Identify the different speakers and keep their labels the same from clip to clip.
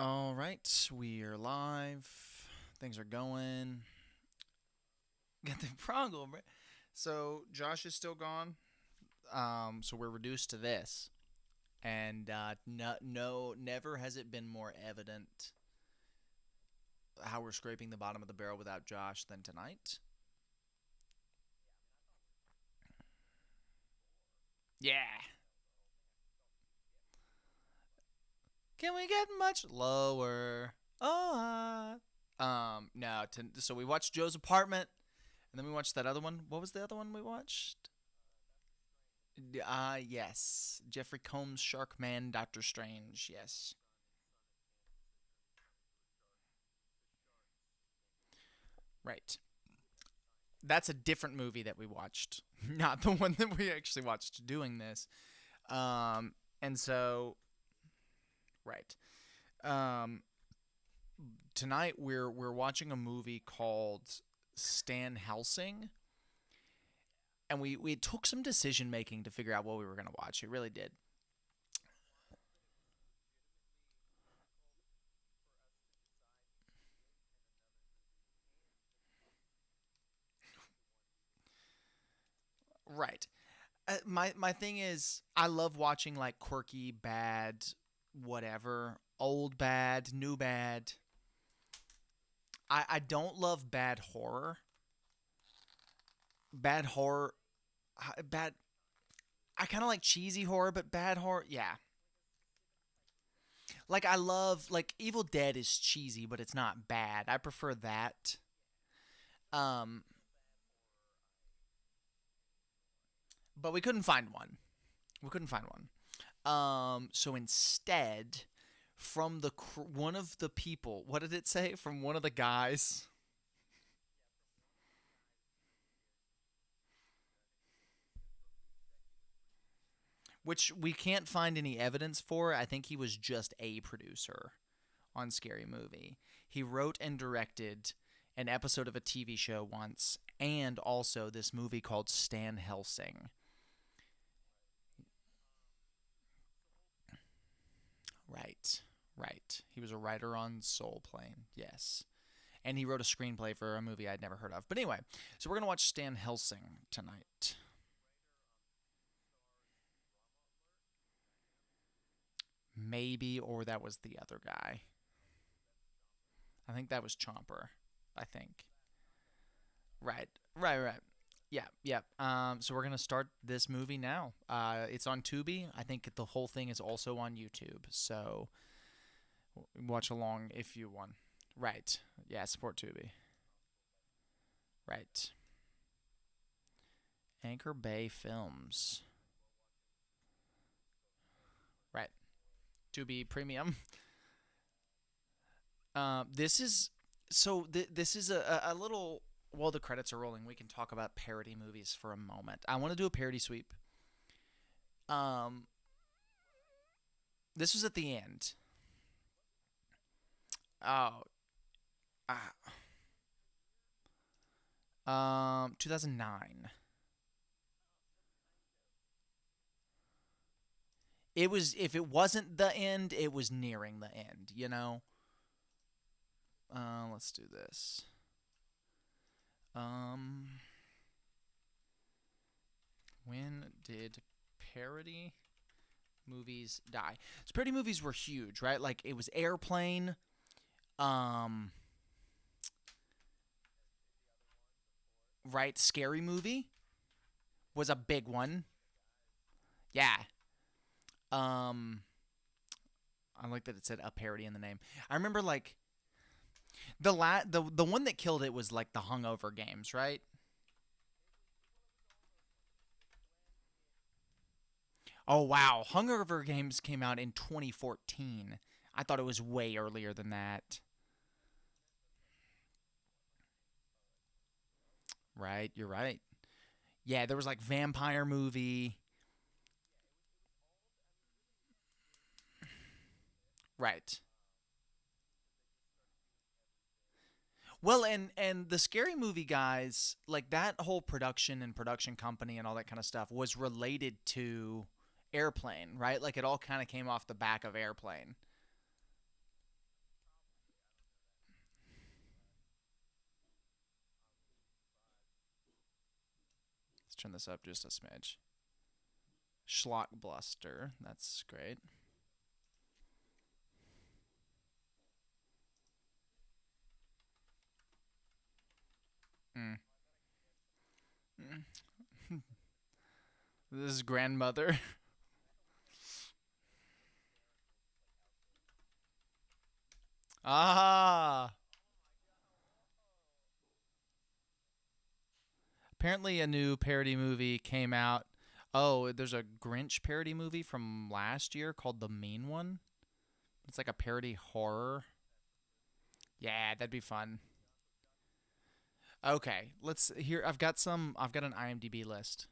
Speaker 1: All right, we are live. Things are going. Got the problem, right? So Josh is still gone. So we're reduced to this, and never has it been more evident how we're scraping the bottom of the barrel without Josh than tonight. Yeah. Can we get much lower? Oh. No. So we watched Joe's Apartment, and then we watched that other one. What was the other one we watched? Yes. Jeffrey Combs, Sharkman, Doctor Strange. Yes. Right. That's a different movie that we watched, not the one that we actually watched doing this. And so, right. Um, Tonight we're watching a movie called Stan Helsing, and we took some decision making to figure out what we were gonna watch. It really did. Right. My thing is, I love watching like quirky, bad, whatever, old bad, new bad. I don't love bad horror. Bad horror, bad. I kind of like cheesy horror, but bad horror, yeah. Like I love like Evil Dead is cheesy, but it's not bad. I prefer that. Um, but we couldn't find one. We couldn't find one. So instead, from the one of the people, what did it say? From one of the guys, which we can't find any evidence for. I think he was just a producer on Scary Movie. He wrote and directed an episode of a TV show once, and also this movie called Stan Helsing. Right, right. He was a writer on Soul Plane. Yes. And he wrote a screenplay for a movie I'd never heard of. But anyway, so we're going to watch Stan Helsing tonight. Maybe, or that was the other guy. I think that was Chomper. I think. Right, right, right. Yeah, yeah. So we're gonna start this movie now. It's on Tubi. I think the whole thing is also on YouTube. So watch along if you want. Right. Yeah. Support Tubi. Right. Anchor Bay Films. Right. Tubi Premium. This is this is a little. While the credits are rolling, we can talk about parody movies for a moment. I want to do a parody sweep. Um, this was at the end. Oh, uh, 2009. It was, if it wasn't the end, it was nearing the end. You know. Let's do this. Um, when did parody movies die? So parody movies were huge, right? Like it was Airplane. Um, right, Scary Movie was a big one. Yeah. Um, I like that it said a parody in the name. I remember like the one that killed it was like the Hungover Games, right? Oh wow, Hungover Games came out in 2014. I thought it was way earlier than that. Right, you're right. Yeah, there was like vampire movie. Right. Well, and the scary movie guys, like that whole production and production company and all that kind of stuff was related to Airplane, right? Like it all kind of came off the back of Airplane. Let's turn this up just a smidge. Schlockbluster. That's great. Mm. This is grandmother. Ah. Apparently, a new parody movie came out. Oh, there's a Grinch parody movie from last year called The Mean One. It's like a parody horror. Yeah, that'd be fun. Okay, let's here. I've got some. I've got an IMDb list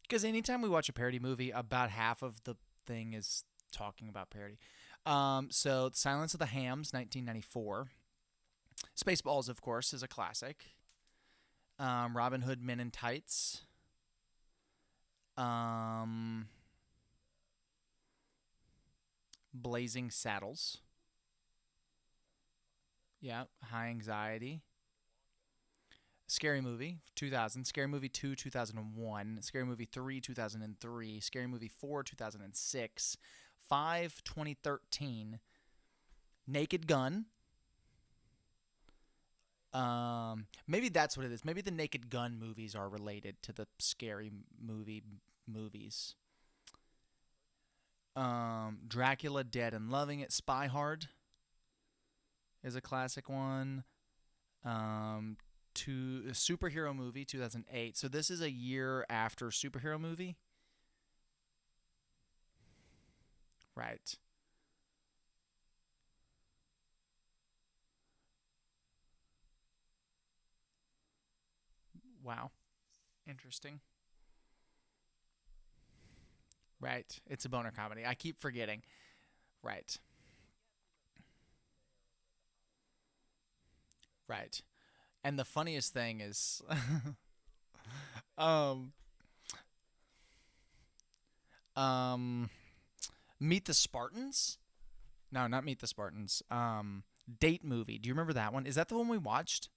Speaker 1: because anytime we watch a parody movie, about half of the thing is talking about parody. So Silence of the Hams, 1994. Spaceballs, of course, is a classic. Robin Hood Men in Tights. Um, Blazing Saddles. Yeah, High Anxiety. Scary Movie 2000, Scary Movie 2 2001, Scary Movie 3 2003, Scary Movie 4 2006, 5 2013, Naked Gun. Maybe that's what it is. Maybe the Naked Gun movies are related to the Scary Movie movies. Dracula Dead and Loving It, Spy Hard is a classic one. To a superhero movie 2008. So this is a year after superhero movie. Right. Wow. Interesting. Right. It's a boner comedy. I keep forgetting. Right. Right. And the funniest thing is um um Meet the Spartans? No, not Meet the Spartans. Date Movie. Do you remember that one? Is that the one we watched?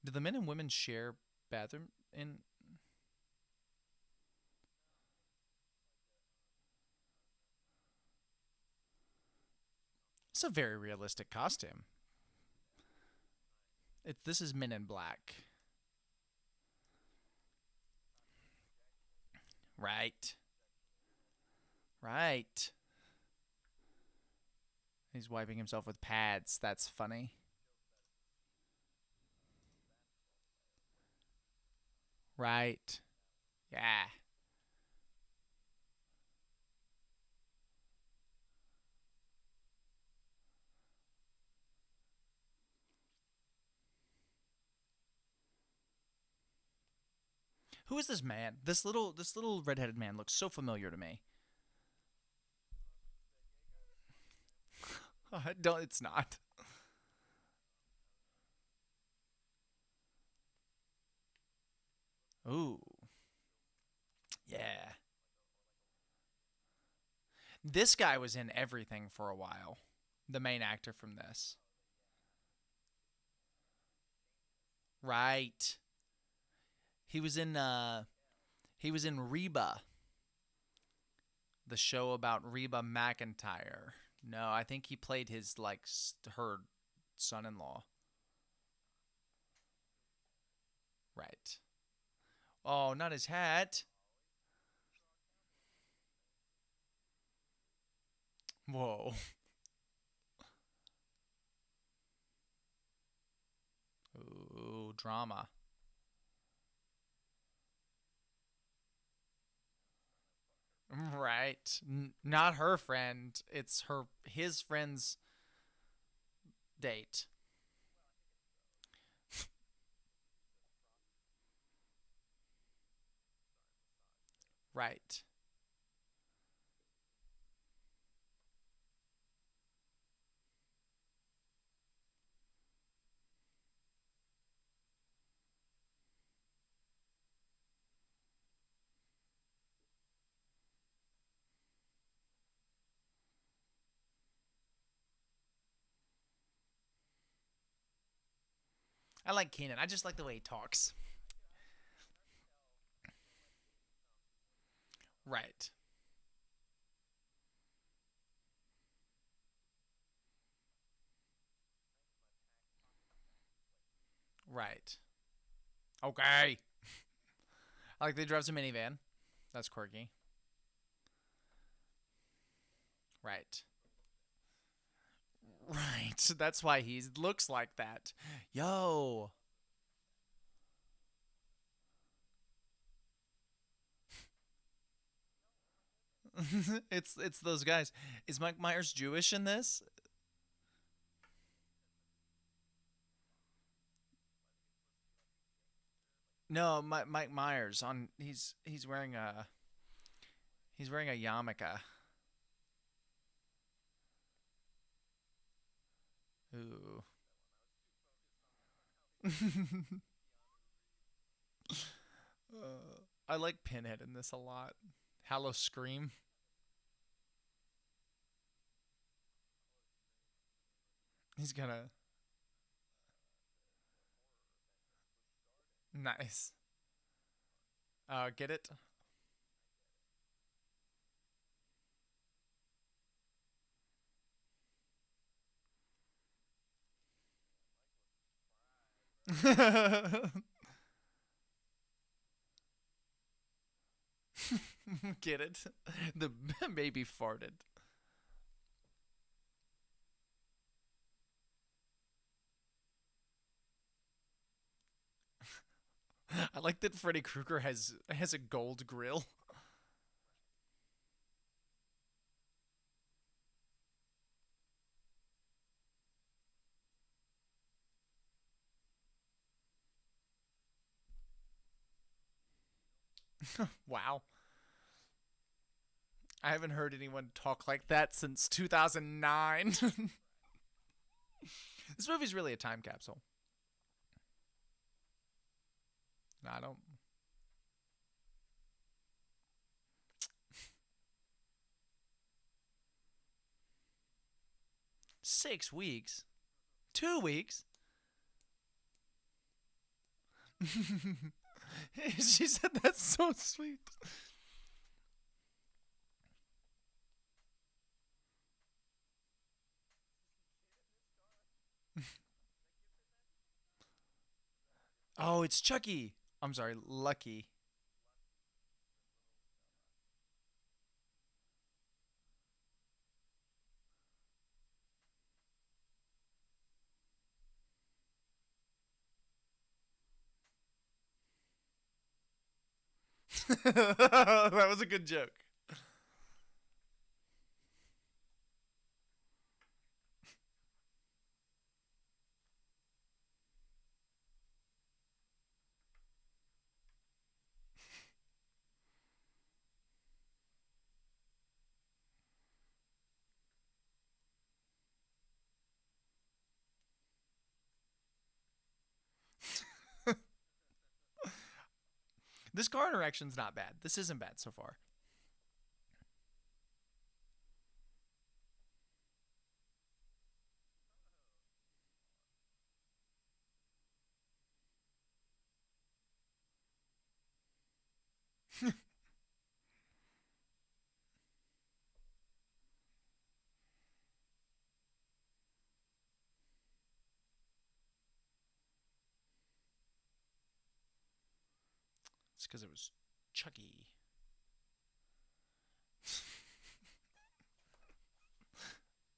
Speaker 1: Do the men and women share bathroom in It's a very realistic costume. This is Men in Black. Right. Right. He's wiping himself with pads. That's funny. Right. Yeah. Who is this man? This little redheaded man looks so familiar to me. Don't it's not. Ooh. Yeah. This guy was in everything for a while. The main actor from this. Right. He was in Reba, the show about Reba McIntyre. No, I think he played his her son-in-law. Right. Oh, not his hat. Whoa. Ooh, drama. Right. Not her friend. It's his friend's date. Right. I like Keenan. I just like the way he talks. Right. Right. Okay. I like that he drives a minivan. That's quirky. Right. Right. That's why he looks like that. Yo. It's those guys. Is Mike Myers Jewish in this? No, Mike Myers on he's wearing a yarmulke. Ooh. I like Pinhead in this a lot. Hallow Scream. He's gonna nice. Get it? Get it? The baby farted. I like that Freddy Krueger has a gold grill. Wow. I haven't heard anyone talk like that since 2009. This movie's really a time capsule. I don't. 6 weeks? 2 weeks? She said that's so sweet. Oh, it's Chucky. I'm sorry, Lucky. That was a good joke. This car interaction's not bad. This isn't bad so far. It's because it was Chucky.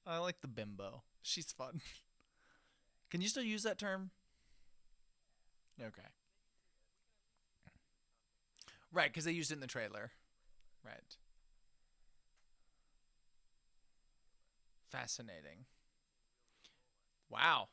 Speaker 1: I like the bimbo. She's fun. Can you still use that term? Okay. Right, because they used it in the trailer. Right. Fascinating. Wow.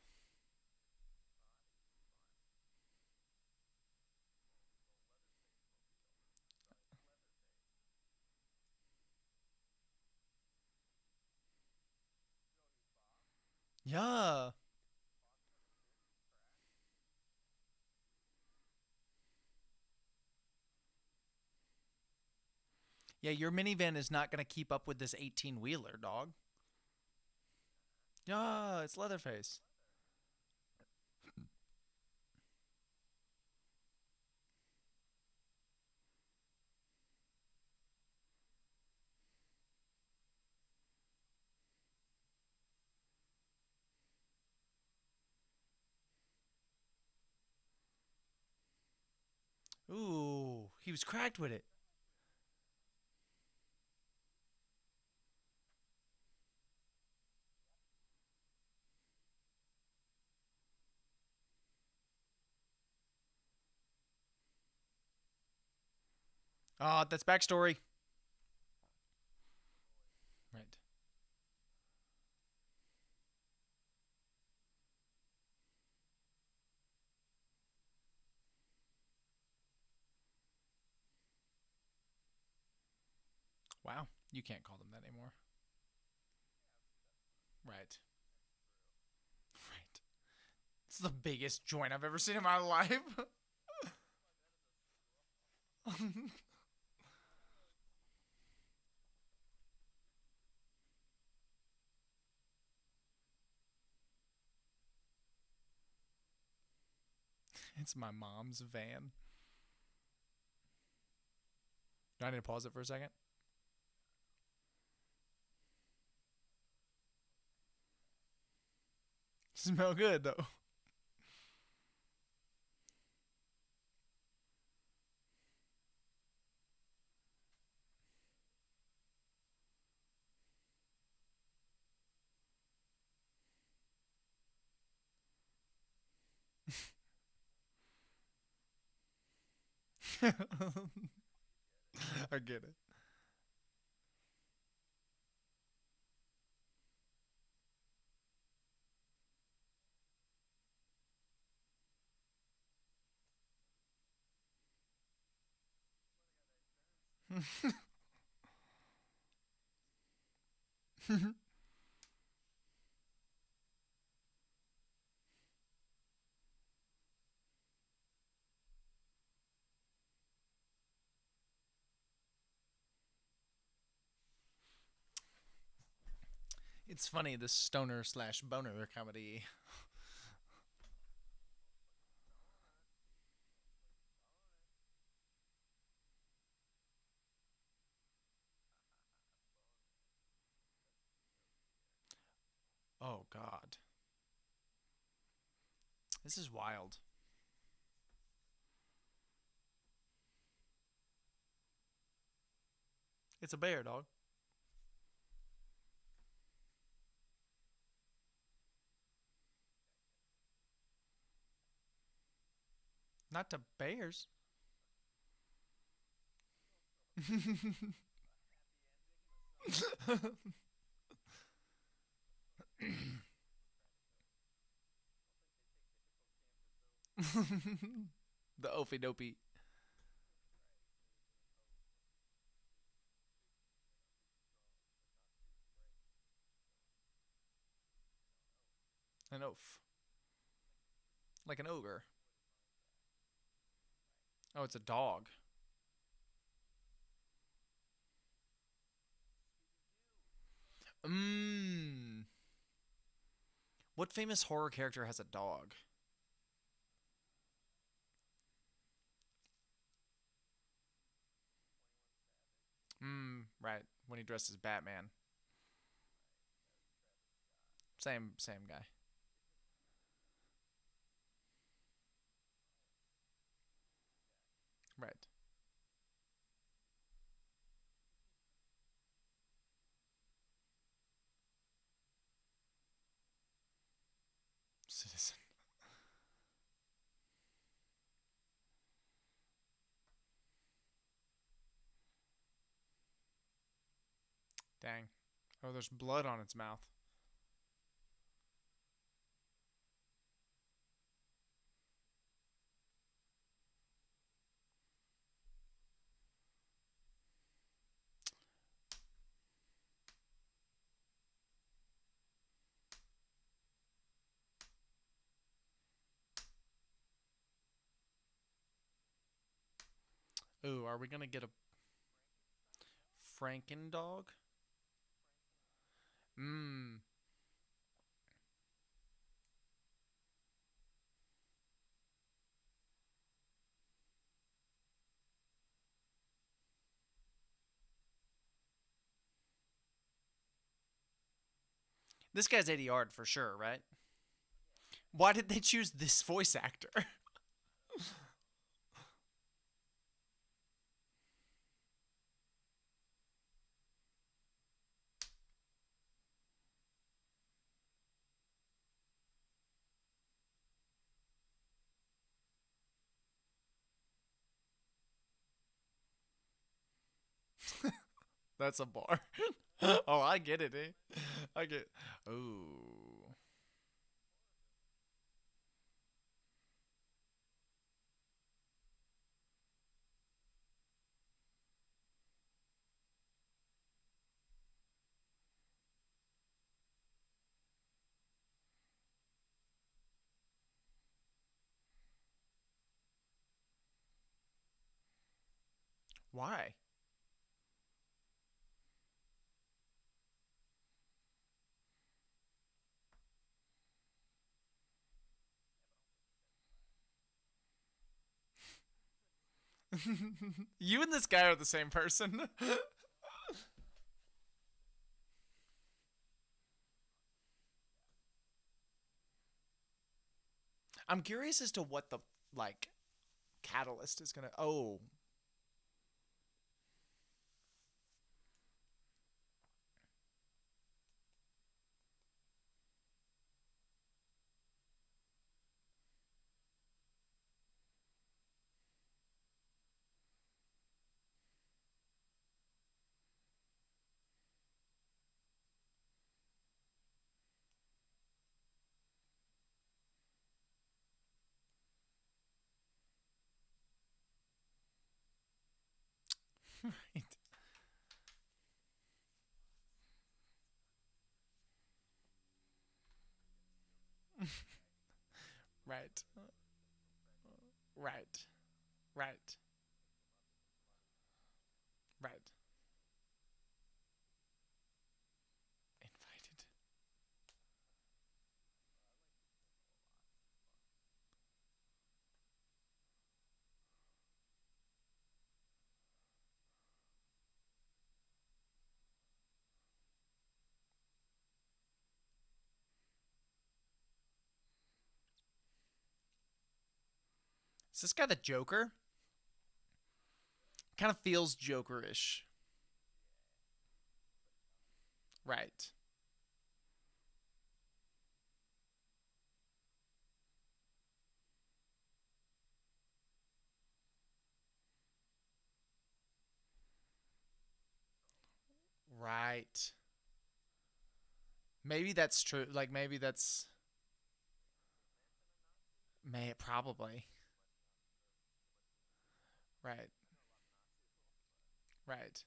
Speaker 1: Yeah. Yeah, your minivan is not going to keep up with this 18 wheeler, dog. Yeah, it's Leatherface. Ooh, he was cracked with it. Oh, that's backstory. Right. Wow. You can't call them that anymore. Right. Right. It's the biggest joint I've ever seen in my life. It's my mom's van. Do I need to pause it for a second? Smell good though. I get it. It's funny, this stoner slash boner comedy. Oh God, this is wild. It's a bear, dog. Not to bears. The Opie Dopey. An oaf. Like an ogre. Oh, it's a dog. Mmm. What famous horror character has a dog? Right. When he dressed as Batman. Same guy. Right. Citizen. Dang. Oh, there's blood on its mouth. Ooh, are we gonna get a Franken dog? Mmm. This guy's 80 yard for sure, right? Why did they choose this voice actor? That's a bar. Oh, I get it, eh? I get. Ooh. Why? You and this guy are the same person. I'm curious as to what the like catalyst is gonna. Oh, right, right, right, right, right. Invited. Is this guy the Joker? Kind of feels Jokerish. Right, right. Maybe that's true. Like maybe that's may probably right, right.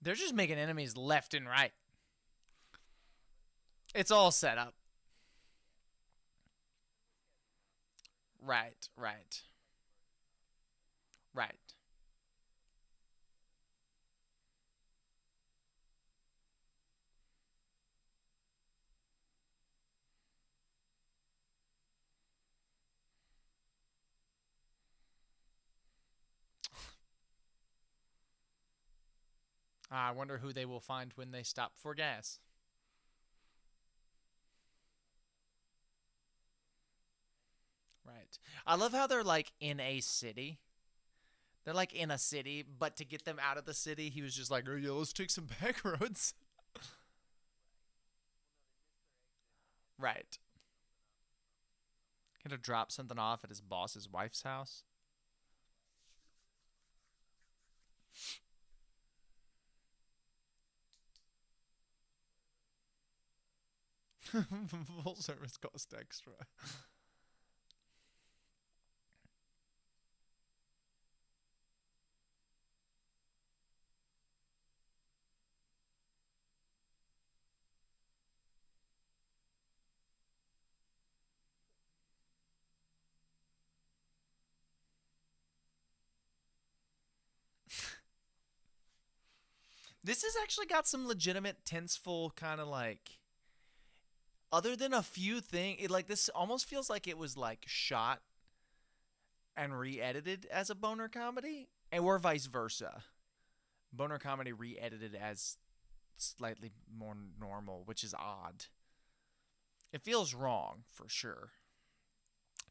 Speaker 1: They're just making enemies left and right. It's all set up. Right, right, right. I wonder who they will find when they stop for gas. Right. I love how they're like in a city. They're like in a city, but to get them out of the city, he was just like, "Oh yeah, let's take some back roads." Right. He had to drop something off at his boss's wife's house. Full service cost extra. This has actually got some legitimate tenseful kind of like other than a few things, like this almost feels like it was like shot and re-edited as a boner comedy, and or vice versa. Boner comedy re-edited as slightly more normal, which is odd. It feels wrong for sure.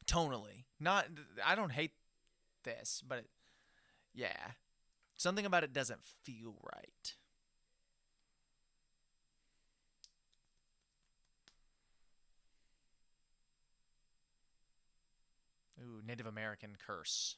Speaker 1: Tonally. Not I don't hate this, but yeah. Something about it doesn't feel right. Ooh, Native American curse.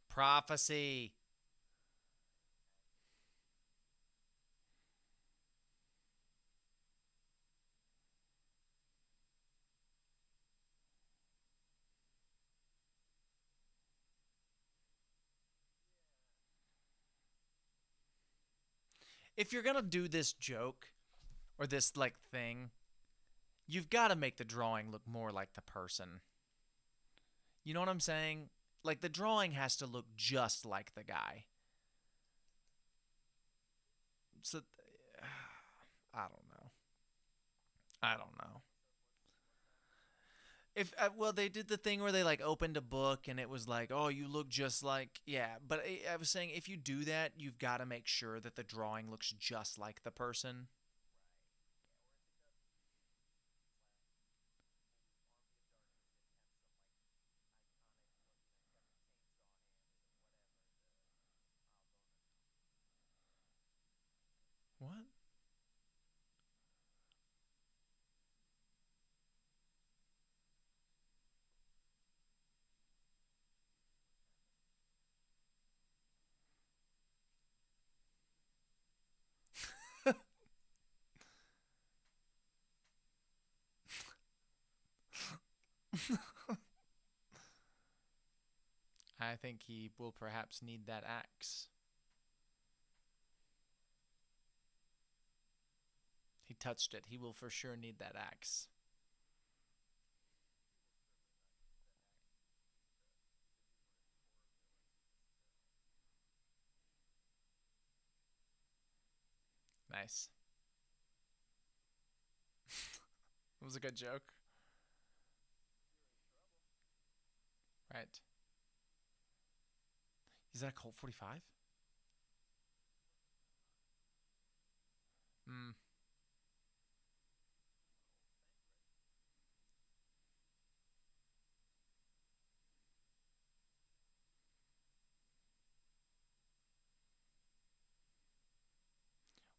Speaker 1: Prophecy. If you're gonna do this joke or this like thing, you've got to make the drawing look more like the person. You know what I'm saying? Like the drawing has to look just like the guy. So I don't know. I don't know. If well, they did the thing where they like opened a book and it was like, oh, you look just like yeah. But I was saying if you do that, you've got to make sure that the drawing looks just like the person. What? I think he will perhaps need that axe. He touched it. He will for sure need that axe. Nice. It was a good joke. Right. Is that a Colt 45? Hmm.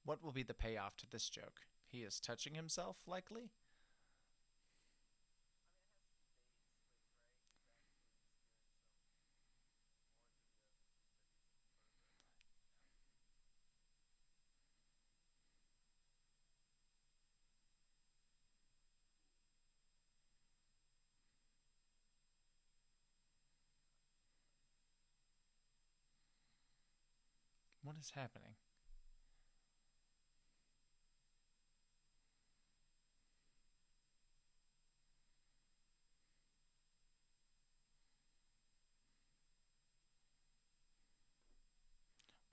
Speaker 1: What will be the payoff to this joke? He is touching himself, likely? What is happening?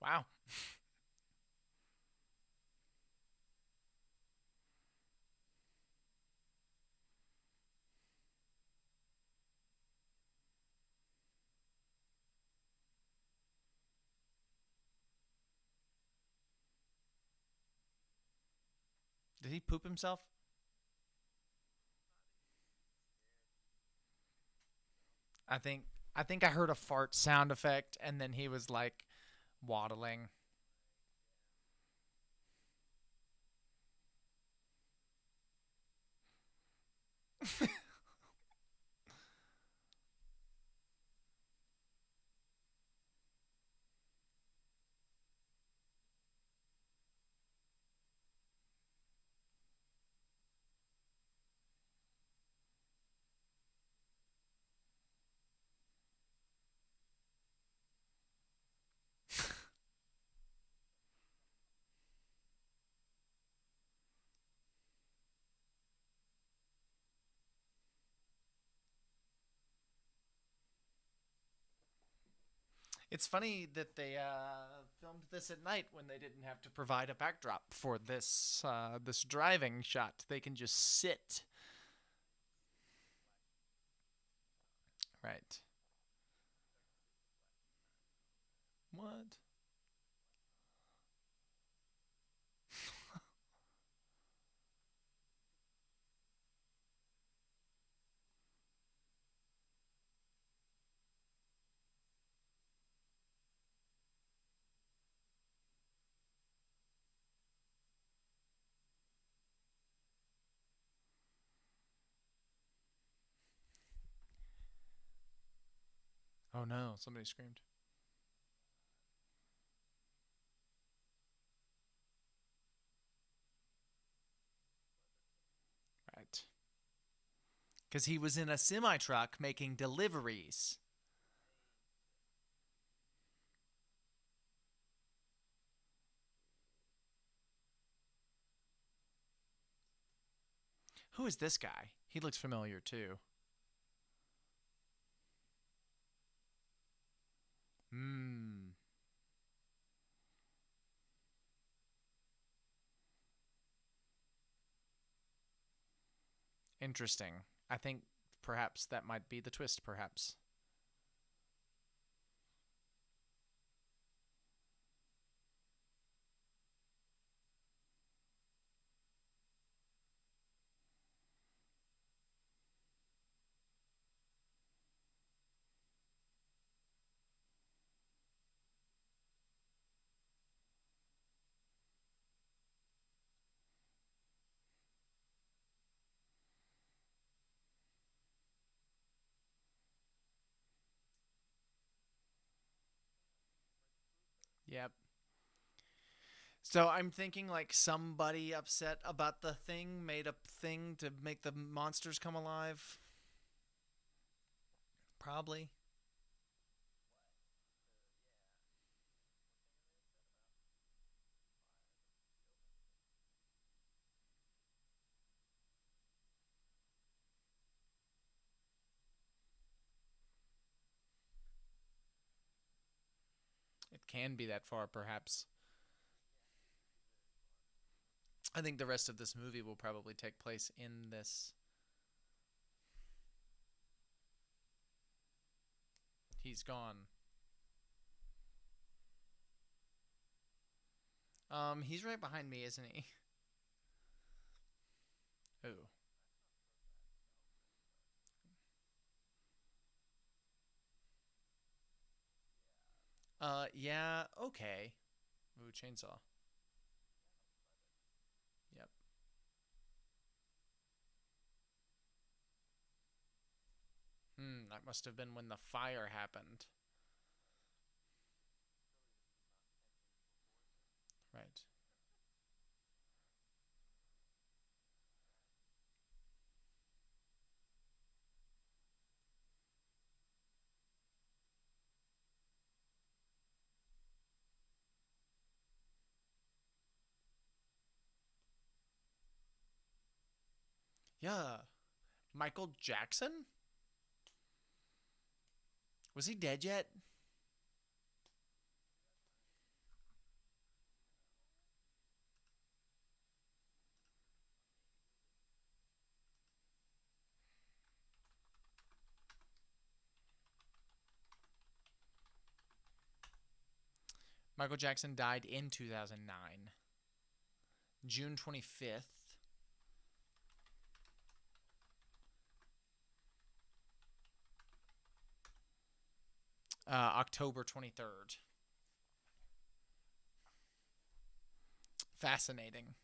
Speaker 1: Wow. Did he poop himself? I think I think I heard a fart sound effect and then he was like waddling. It's funny that they filmed this at night when they didn't have to provide a backdrop for this driving shot. They can just sit Right. What? Oh no, somebody screamed. Right. Because he was in a semi truck making deliveries. Who is this guy? He looks familiar too. Hmm. Interesting. I think perhaps that might be the twist, perhaps. Yep. So I'm thinking like somebody upset about the thing made a thing to make the monsters come alive. Probably. It can be that far, perhaps. I think the rest of this movie will probably take place in this. He's gone. He's right behind me, isn't he? Ooh. Yeah, okay. Ooh, chainsaw. Yep. That must have been when the fire happened. Right. Yeah. Michael Jackson? Was he dead yet? Michael Jackson died in 2009, June 25th, October 23rd. Fascinating.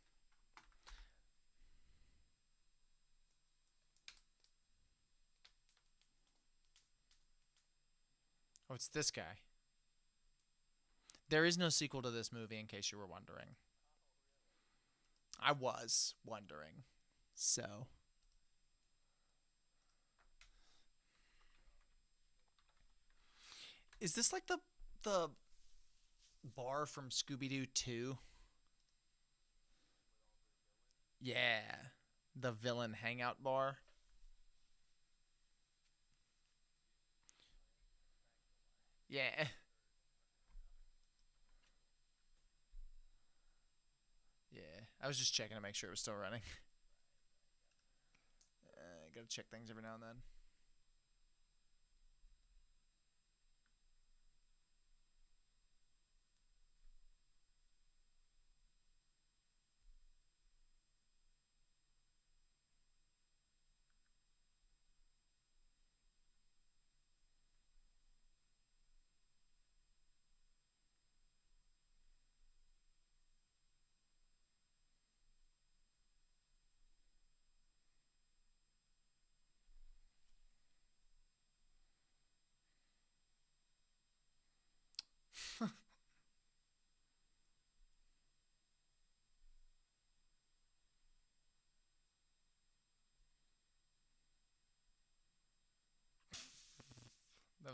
Speaker 1: Oh, it's this guy. There is no sequel to this movie, in case you were wondering. I was wondering. So, is this like the bar from Scooby Doo 2? Yeah. The villain hangout bar? Yeah. Yeah. I was just checking to make sure it was still running. I gotta check things every now and then.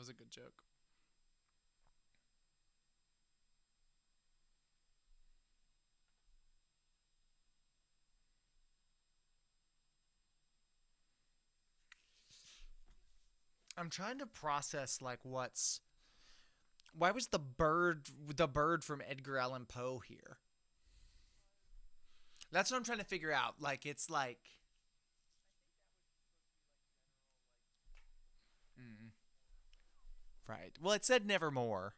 Speaker 1: was a good joke. I'm trying to process like why was the bird from Edgar Allan Poe here? That's what I'm trying to figure out. Like it's like mm, right. Well, it said nevermore.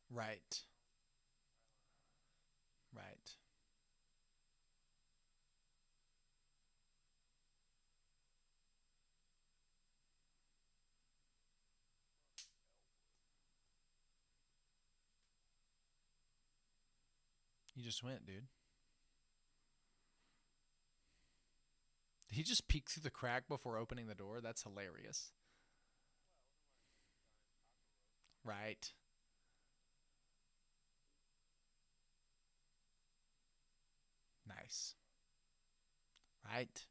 Speaker 1: Right. Right. You just went, dude. He just peeked through the crack before opening the door. That's hilarious. Right. Nice. Right.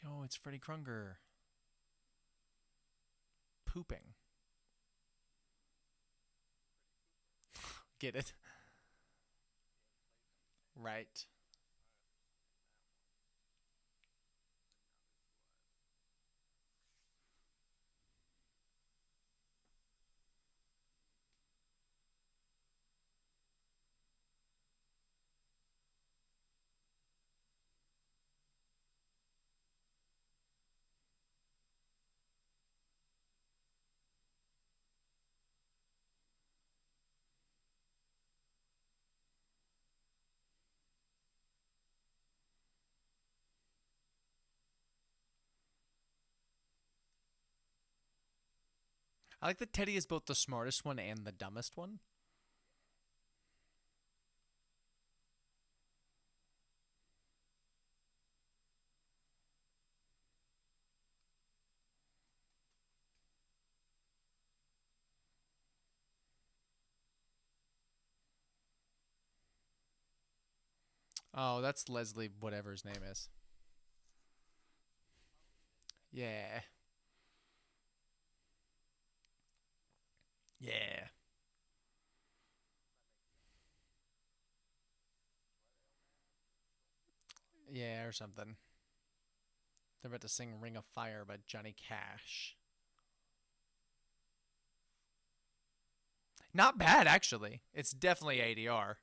Speaker 1: Oh, it's Freddy Krueger pooping. Get it? Right. I like that Teddy is both the smartest one and the dumbest one. Oh, that's Leslie, whatever his name is. Yeah. Yeah. Yeah, or something. They're about to sing Ring of Fire by Johnny Cash. Not bad, actually. It's definitely ADR.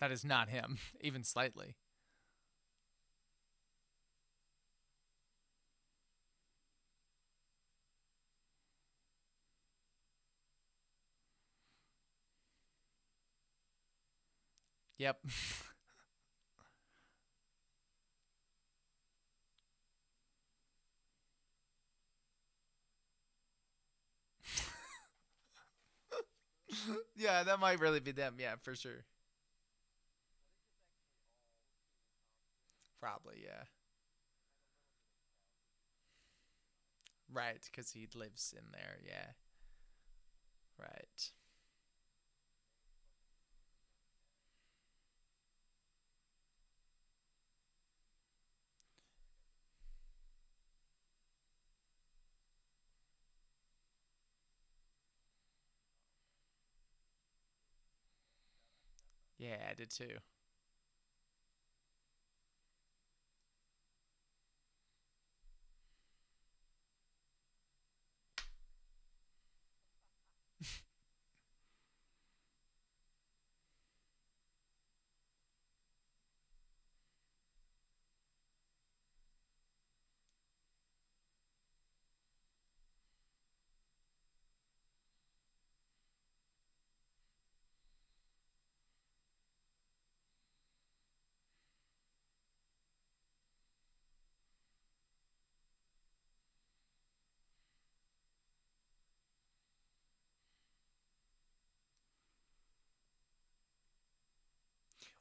Speaker 1: That is not him, even slightly. Yep. Yeah, that might really be them. Yeah, for sure. Probably, yeah. Right, because he lives in there. Yeah. Right. Yeah, I did too.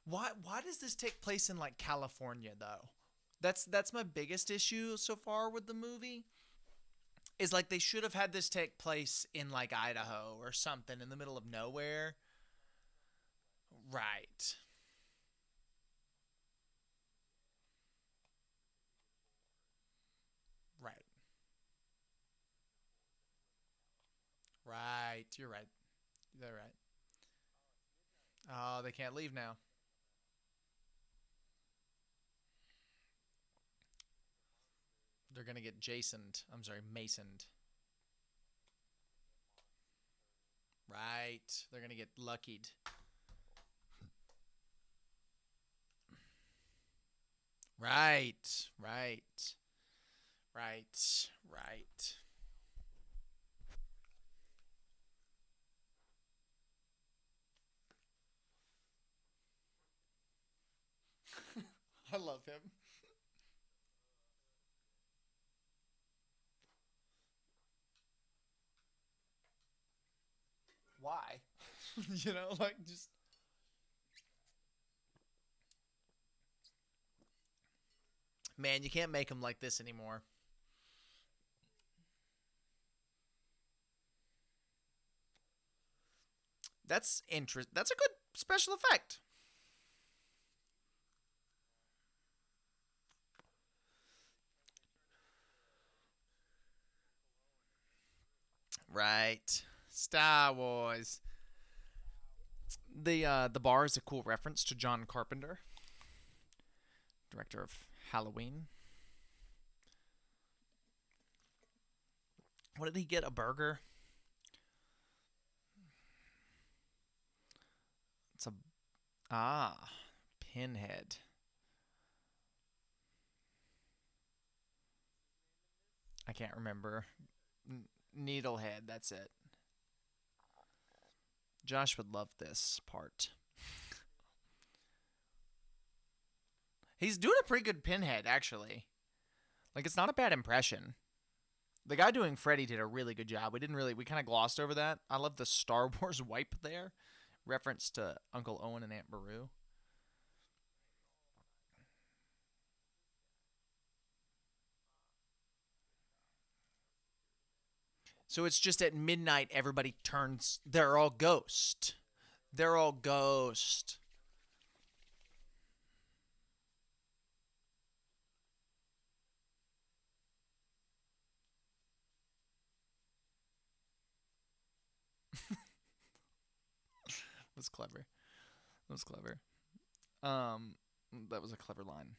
Speaker 1: Why does this take place in like California though? That's my biggest issue so far with the movie. Is like they should have had this take place in like Idaho or something in the middle of nowhere. Right. Right. Right. You're right. You're right. Oh, they can't leave now. They're gonna get Jasoned. I'm sorry, Masoned. Right. They're gonna get luckied. Right. Right. Right. Right. I love him. Why? Like just man, you can't make him like this anymore. That's interest. That's a good special effect. Right. Star Wars. The bar is a cool reference to John Carpenter, director of Halloween. What did he get? A burger? It's a pinhead. I can't remember. Needlehead. That's it. Josh would love this part. He's doing a pretty good pinhead, actually. Like it's not a bad impression. The guy doing Freddy did a really good job. We kind of glossed over that. I love the Star Wars wipe there, reference to Uncle Owen and Aunt Beru. So it's just at midnight, everybody turns. They're all ghost. They're all ghost. That was clever. That was clever. Um, that was a clever line.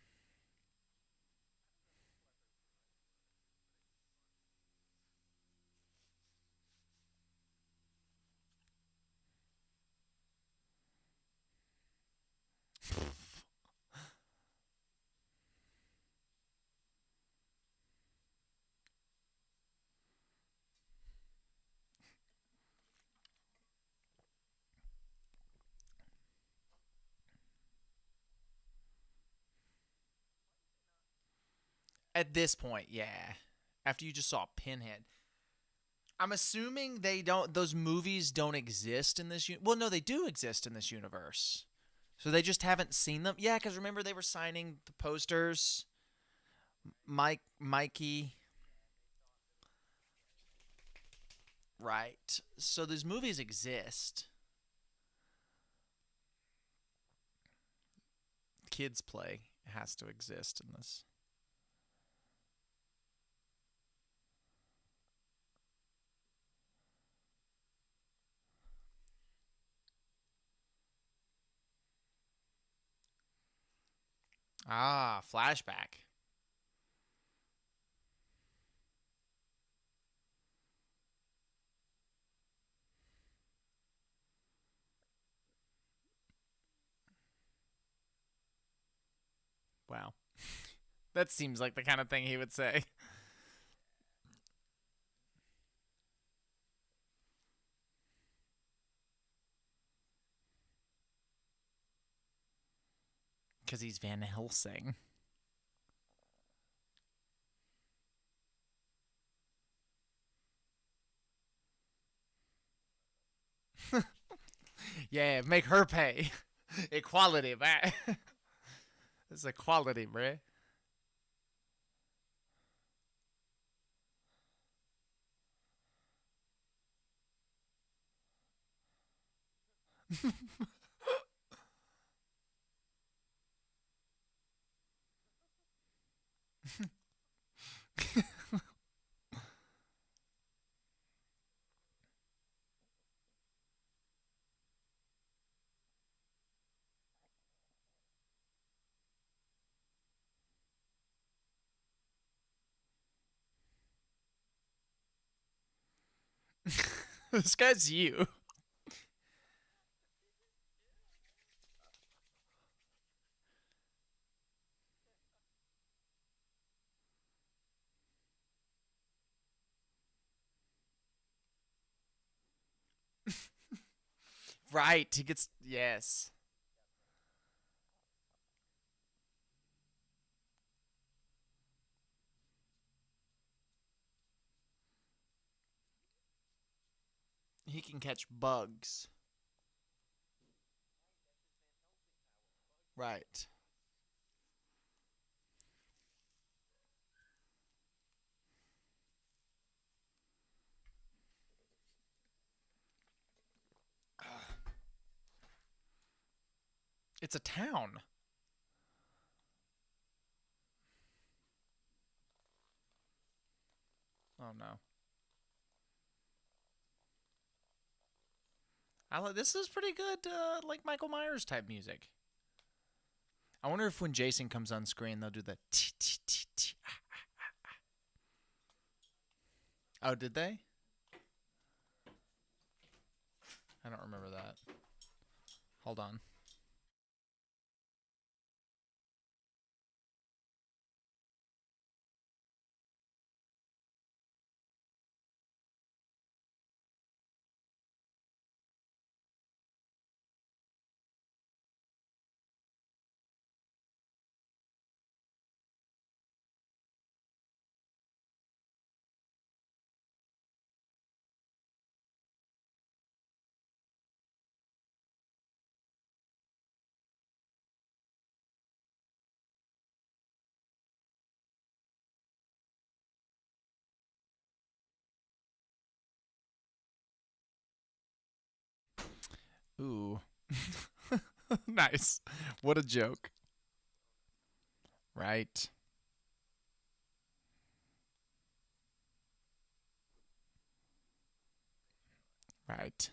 Speaker 1: At this point, yeah. After you just saw Pinhead, I'm assuming they don't. Those movies don't exist in this. Well, no, they do exist in this universe. So they just haven't seen them. Yeah, because remember they were signing the posters. Mikey, right? So these movies exist. Kids play has to exist in this. Ah, flashback. Wow, that seems like the kind of thing he would say. Because he's Van Helsing. Yeah, make her pay. Equality, man. It's equality, bruh. This guy's you. Right. He gets yes. He can catch bugs. Right. It's a town. Oh no. This is pretty good, like Michael Myers type music. I wonder if when Jason comes on screen, they'll do the t t t t. Oh, did they? I don't remember that. Hold on. Ooh. Nice. What a joke. Right. Right.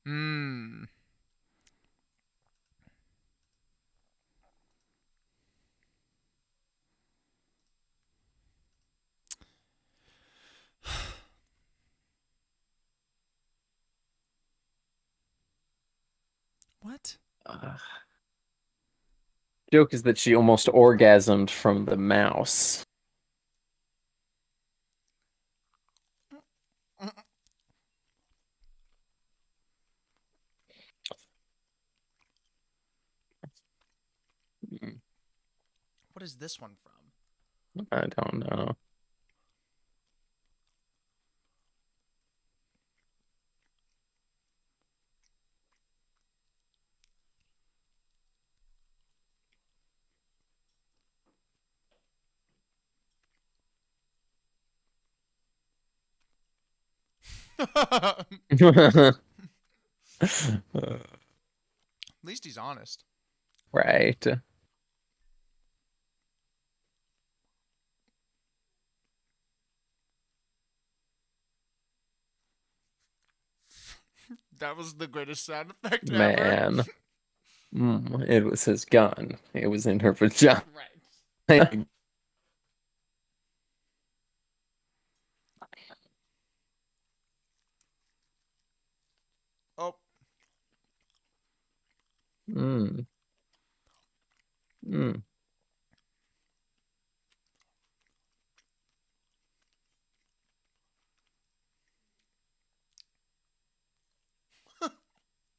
Speaker 1: Mmm. What?
Speaker 2: Uh, Joke is that she almost orgasmed from the mouse.
Speaker 1: What is this one from?
Speaker 2: I don't know.
Speaker 1: At least he's honest.
Speaker 2: Right.
Speaker 1: That was the greatest sound effect ever.
Speaker 2: Man. It was his gun. It was in her vagina.
Speaker 1: Right. Oh.
Speaker 2: Mm. Mm.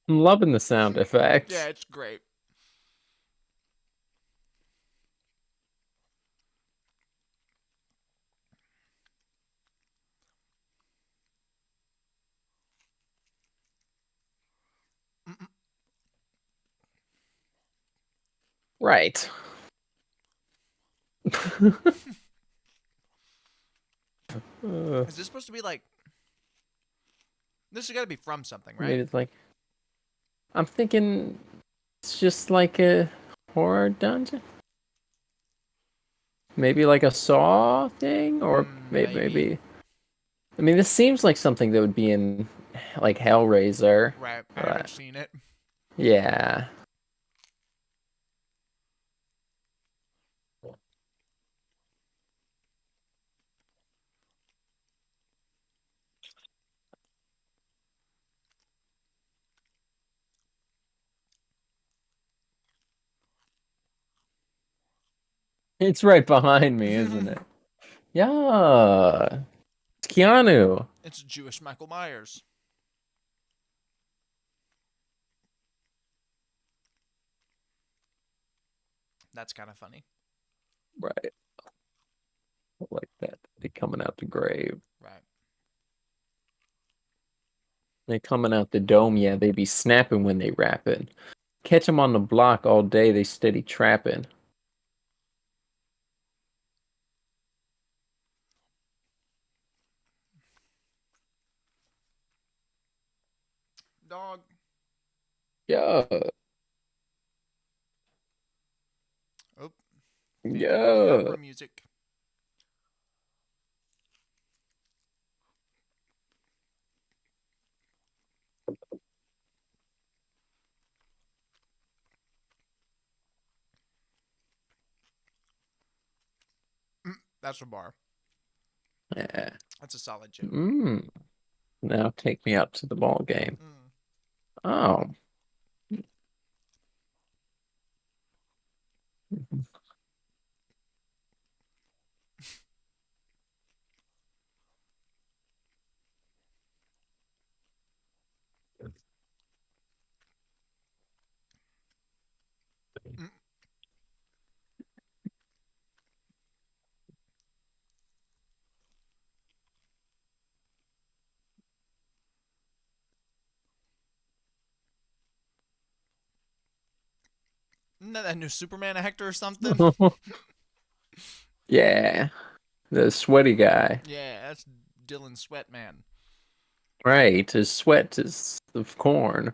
Speaker 2: I'm loving the sound
Speaker 1: Yeah,
Speaker 2: effects.
Speaker 1: it's great.
Speaker 2: Right.
Speaker 1: Is this supposed to be like? This has got to be from something, right?
Speaker 2: Maybe it's like I'm thinking it's just like a horror dungeon. Maybe like a Saw thing, or
Speaker 1: Maybe.
Speaker 2: maybe. I mean, this seems like something that would be in like Hellraiser.
Speaker 1: Right. I haven't
Speaker 2: Right.
Speaker 1: seen it.
Speaker 2: Yeah. It's right behind me, isn't it? Yeah. It's Keanu.
Speaker 1: It's Jewish Michael Myers. That's kind of funny.
Speaker 2: Right. I like that. They coming out the grave.
Speaker 1: Right.
Speaker 2: They coming out the dome, yeah, they be snapping when they rapping. Catch 'em on the block all day, they steady trapping.
Speaker 1: Dog.
Speaker 2: Yeah.
Speaker 1: Oh, family
Speaker 2: Yeah.
Speaker 1: opera music. That's a bar.
Speaker 2: Yeah.
Speaker 1: That's a solid joke.
Speaker 2: Mm. Now take me out to the ball game.
Speaker 1: Mm.
Speaker 2: Oh.
Speaker 1: Mm. Isn't that a new Superman actor or something?
Speaker 2: Yeah. The sweaty guy.
Speaker 1: Yeah, that's Dylan Sweatman.
Speaker 2: Right. His sweat is of corn.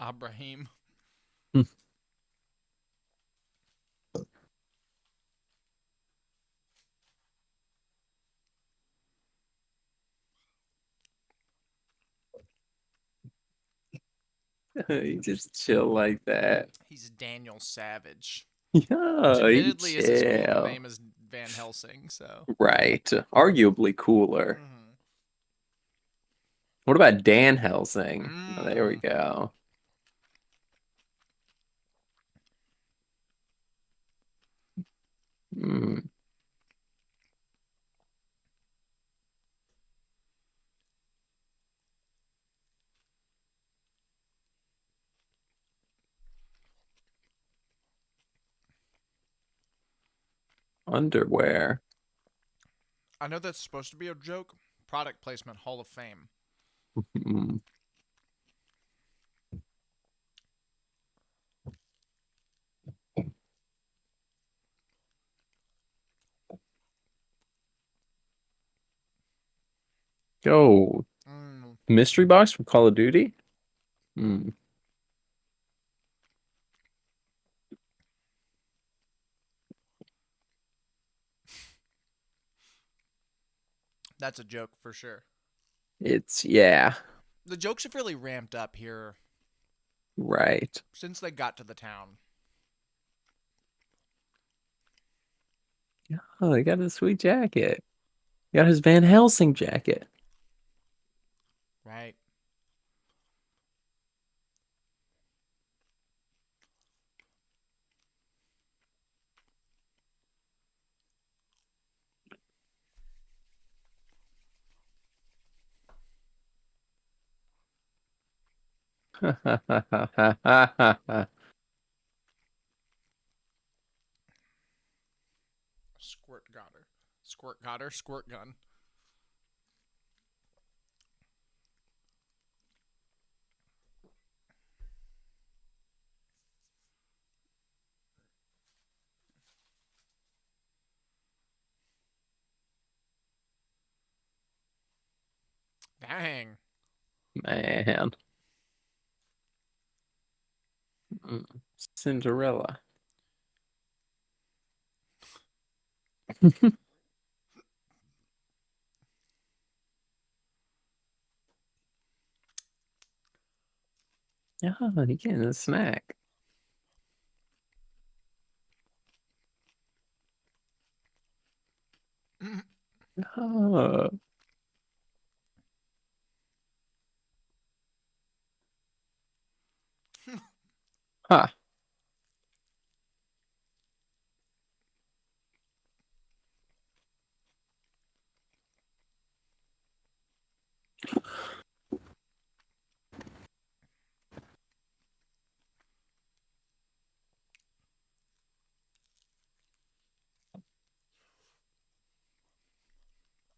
Speaker 1: Abraham.
Speaker 2: He just chill like that.
Speaker 1: He's Daniel Savage. Which
Speaker 2: Yeah, he
Speaker 1: admittedly is as cool of a
Speaker 2: chill.
Speaker 1: name as Van Helsing, so.
Speaker 2: Right. Arguably cooler.
Speaker 1: Mm-hmm.
Speaker 2: What about Dan Helsing? Oh, there we
Speaker 1: Mm.
Speaker 2: go. Mm. Underwear.
Speaker 1: I know that's supposed to be a joke. Product placement Hall of Fame.
Speaker 2: Mm. Yo,
Speaker 1: Mm.
Speaker 2: mystery box from Call of Duty? Mm.
Speaker 1: That's a joke for sure.
Speaker 2: It's, yeah,
Speaker 1: The jokes have really ramped up here
Speaker 2: right.
Speaker 1: since they got to the town.
Speaker 2: Oh, he got a sweet jacket. He got his Van Helsing jacket.
Speaker 1: Right. Squirt got her. Squirt got her. Squirt gun. Dang.
Speaker 2: Man. Mm. Cinderella. Oh, you getting a snack. Oh. Huh.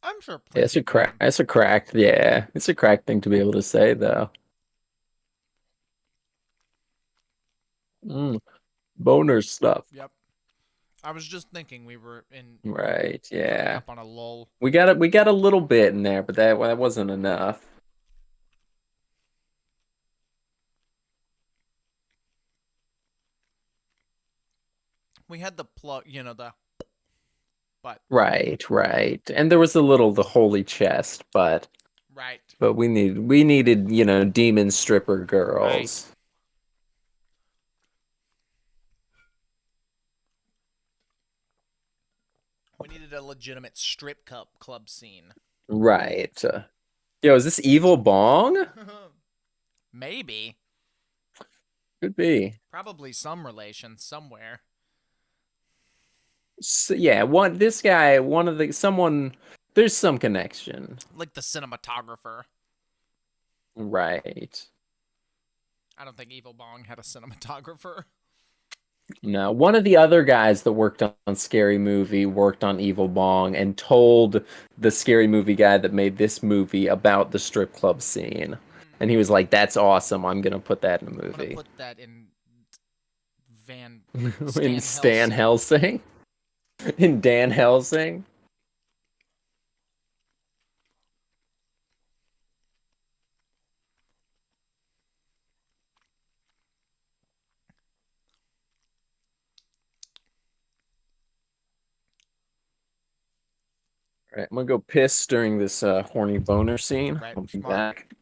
Speaker 1: I'm sure
Speaker 2: Yeah,
Speaker 1: plenty of women.
Speaker 2: it's a cracked, yeah. It's a cracked thing to be able to say though. Mm, boner stuff.
Speaker 1: Yep. I was just thinking we were
Speaker 2: Right,
Speaker 1: coming
Speaker 2: yeah.
Speaker 1: up on a lull.
Speaker 2: We got a little bit in there, but that wasn't enough.
Speaker 1: We had the plug, the but
Speaker 2: Right, right. And there was a little the holy chest,
Speaker 1: right,
Speaker 2: but we needed, you know, demon stripper
Speaker 1: right.
Speaker 2: girls.
Speaker 1: We needed a legitimate strip club scene.
Speaker 2: Right. Yo, is this Evil Bong?
Speaker 1: Maybe,
Speaker 2: Could be.
Speaker 1: probably some relation somewhere.
Speaker 2: Yeah, one this guy, one of the someone there's some connection.
Speaker 1: Like the cinematographer.
Speaker 2: Right.
Speaker 1: I don't think Evil Bong had a cinematographer.
Speaker 2: No, one of the other guys that worked on Scary Movie worked on Evil Bong and told the Scary Movie guy that made this movie about the strip club scene. And he was like, "That's awesome. I'm gonna put that in a
Speaker 1: I'm gonna
Speaker 2: movie."
Speaker 1: put that in Van
Speaker 2: In
Speaker 1: Stan
Speaker 2: Stan
Speaker 1: Helsing.
Speaker 2: Helsing, in Dan Helsing. All right, I'm gonna go piss during this horny boner scene.
Speaker 1: Right,
Speaker 2: I'll be
Speaker 1: smart.
Speaker 2: back.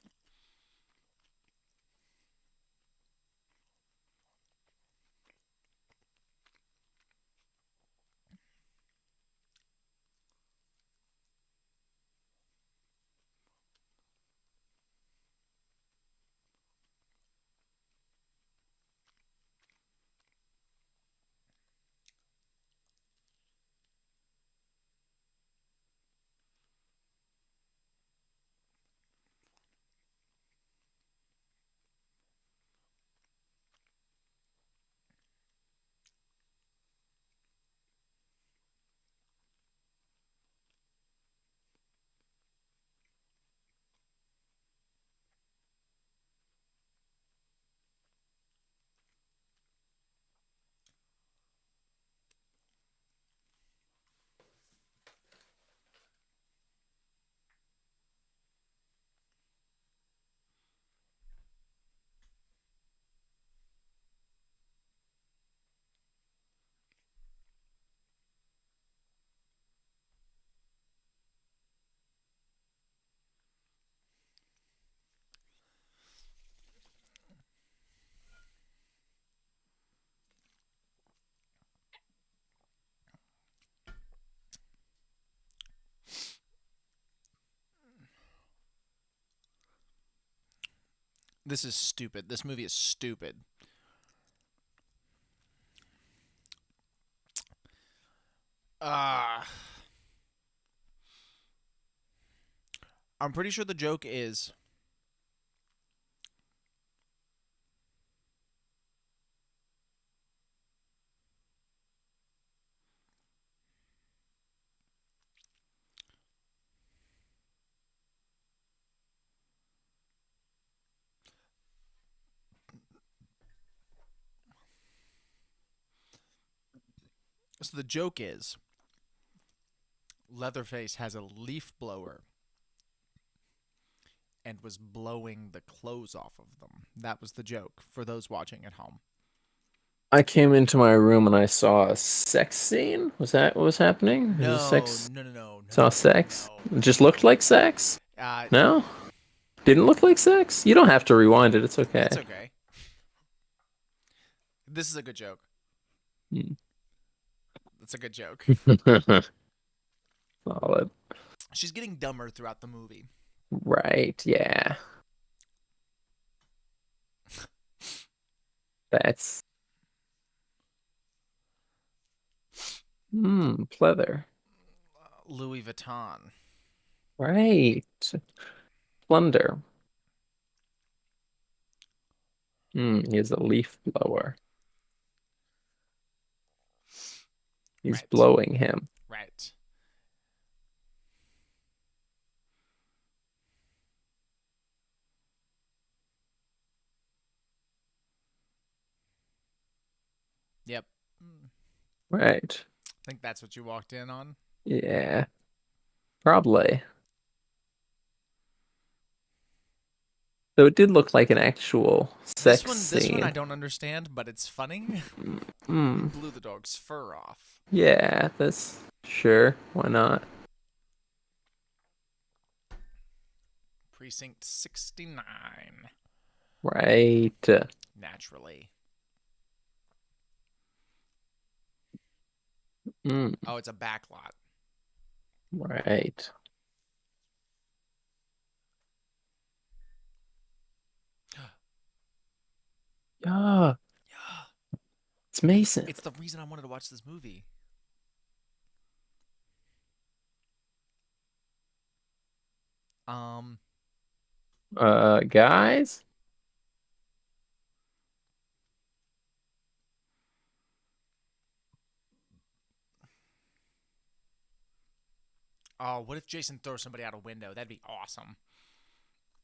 Speaker 1: This is stupid. This movie is stupid. Ah. I'm pretty sure the joke is So the joke is Leatherface has a leaf blower and was blowing the clothes off of them. That was the joke for those watching at home.
Speaker 2: I came into my room and I saw a sex scene. Was that what was happening? Was it
Speaker 1: No,
Speaker 2: sex?
Speaker 1: no, no, no,
Speaker 2: Saw
Speaker 1: no,
Speaker 2: sex?
Speaker 1: no,
Speaker 2: It just
Speaker 1: no.
Speaker 2: looked like sex?
Speaker 1: Uh,
Speaker 2: No? Didn't look like sex? You don't have to rewind it. It's okay.
Speaker 1: it's okay. This is a good joke. That's a good joke.
Speaker 2: Solid.
Speaker 1: She's getting dumber throughout the movie.
Speaker 2: Right, yeah. That's pleather.
Speaker 1: Louis Vuitton.
Speaker 2: Right. Plunder. He has a leaf blower. He's
Speaker 1: Right.
Speaker 2: blowing him.
Speaker 1: Right. Yep.
Speaker 2: Right.
Speaker 1: I think that's what you walked in on.
Speaker 2: Yeah. Probably. So it did look like an actual sex
Speaker 1: This one I
Speaker 2: scene.
Speaker 1: don't understand, but it's funny. He
Speaker 2: Mm,
Speaker 1: blew the dog's fur off.
Speaker 2: yeah, that's sure. Why not?
Speaker 1: Precinct 69.
Speaker 2: Right.
Speaker 1: Naturally.
Speaker 2: Mm,
Speaker 1: Oh, it's a backlot.
Speaker 2: right. Ah,
Speaker 1: Yeah.
Speaker 2: it's Mason.
Speaker 1: It's the reason I wanted to watch this movie. Um,
Speaker 2: Guys?
Speaker 1: oh, what if Jason throws somebody out a window? That'd be awesome.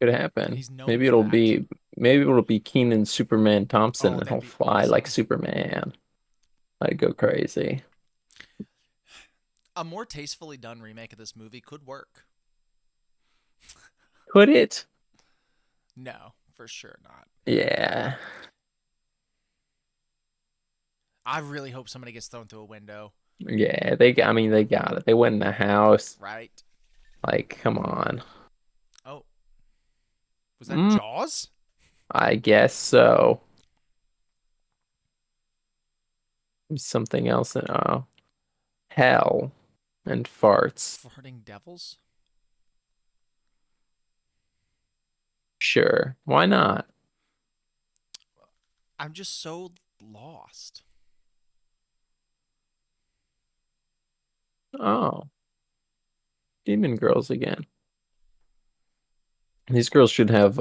Speaker 2: Could happen.
Speaker 1: He's known
Speaker 2: Maybe
Speaker 1: for
Speaker 2: it'll
Speaker 1: that.
Speaker 2: be maybe it'll be Keenan Superman Thompson
Speaker 1: Oh,
Speaker 2: and
Speaker 1: that'd
Speaker 2: he'll
Speaker 1: be
Speaker 2: fly like
Speaker 1: awesome.
Speaker 2: Superman. I'd go crazy.
Speaker 1: A more tastefully done remake of this movie could work.
Speaker 2: Could it?
Speaker 1: No, for sure not.
Speaker 2: Yeah.
Speaker 1: I really hope somebody gets thrown through a window.
Speaker 2: Yeah, I mean they got it. They went in the house.
Speaker 1: Right?
Speaker 2: Like, come on.
Speaker 1: Oh, was that
Speaker 2: Mm,
Speaker 1: Jaws?
Speaker 2: I guess so. Something else in hell and farts.
Speaker 1: Farting devils?
Speaker 2: Sure. Why not?
Speaker 1: I'm just so lost.
Speaker 2: Oh, demon girls again. These girls should have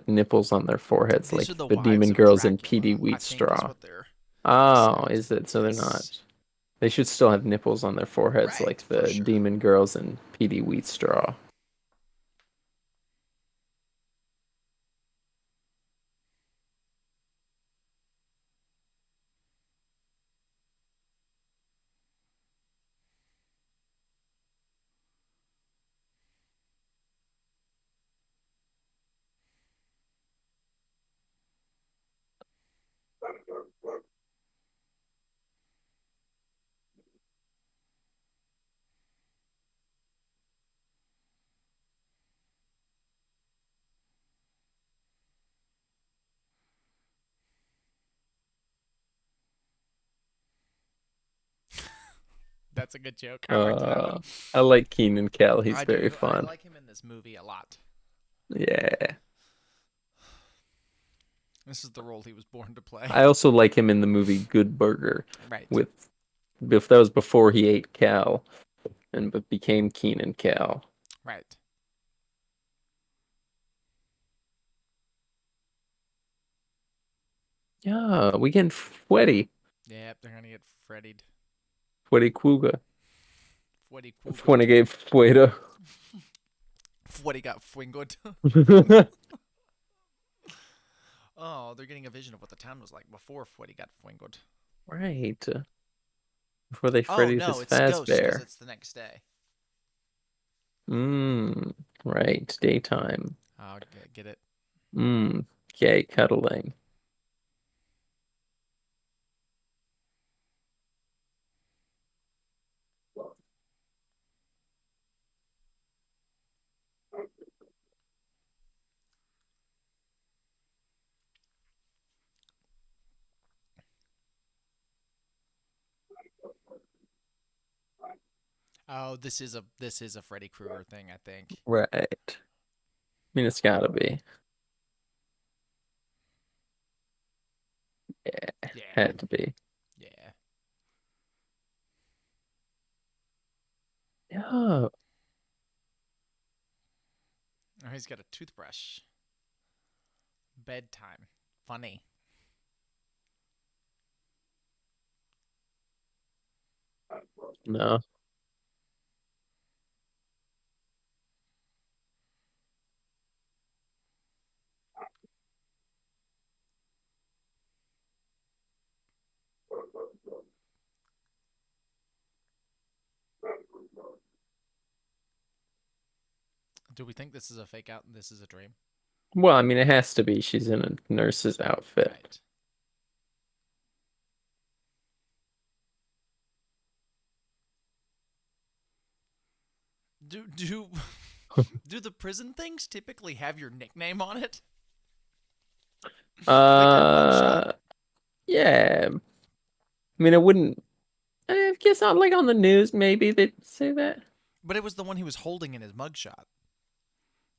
Speaker 2: nipples on their foreheads
Speaker 1: These
Speaker 2: like
Speaker 1: are the
Speaker 2: the
Speaker 1: wives
Speaker 2: demon
Speaker 1: of
Speaker 2: girls in PD
Speaker 1: Dracula, I
Speaker 2: Wheat
Speaker 1: think is
Speaker 2: Straw.
Speaker 1: what they
Speaker 2: Oh,
Speaker 1: said.
Speaker 2: is it? So they're
Speaker 1: Yes.
Speaker 2: not. They should still have nipples on their foreheads
Speaker 1: Right,
Speaker 2: like
Speaker 1: for
Speaker 2: the
Speaker 1: sure.
Speaker 2: demon girls in PD Wheat Straw.
Speaker 1: That's a good joke. I like that one.
Speaker 2: I like Keenan Kel. He's
Speaker 1: I
Speaker 2: very
Speaker 1: do. I
Speaker 2: fun.
Speaker 1: like him in this movie a lot.
Speaker 2: Yeah.
Speaker 1: This is the role he was born to play.
Speaker 2: I also like him in the movie Good Burger
Speaker 1: Right.
Speaker 2: with if that was before he ate Cal and but became Keenan Kel.
Speaker 1: Right.
Speaker 2: Yeah, we getting sweaty.
Speaker 1: Yep, they're gonna get Freddied.
Speaker 2: Sweaty Quooga.
Speaker 1: Freddy
Speaker 2: When I
Speaker 1: Krueger.
Speaker 2: gave Fuedo.
Speaker 1: Freddy got fingered. Oh, they're getting a vision of what the town was like before Freddy got fingered.
Speaker 2: Right. before they
Speaker 1: Oh
Speaker 2: Freddy
Speaker 1: no, it's Ghost because
Speaker 2: Fazbear.
Speaker 1: it's the next day.
Speaker 2: Right, daytime.
Speaker 1: Oh, get it.
Speaker 2: Gay cuddling.
Speaker 1: Oh, this is a Freddy Krueger thing, I think.
Speaker 2: Right. I mean, it's gotta be. Yeah,
Speaker 1: Yeah,
Speaker 2: had to be.
Speaker 1: yeah.
Speaker 2: Yeah.
Speaker 1: Oh, he's got a toothbrush. Bedtime. Funny.
Speaker 2: No.
Speaker 1: Do we think this is a fake out and this is a dream?
Speaker 2: Well, I mean, it has to be. She's in a nurse's outfit.
Speaker 1: Right. Do do the prison things typically have your nickname on it? Like your mugshot?
Speaker 2: Uh, yeah. I mean, it wouldn't. I guess not like on the news. Maybe they'd say that.
Speaker 1: But it was the one he was holding in his mugshot.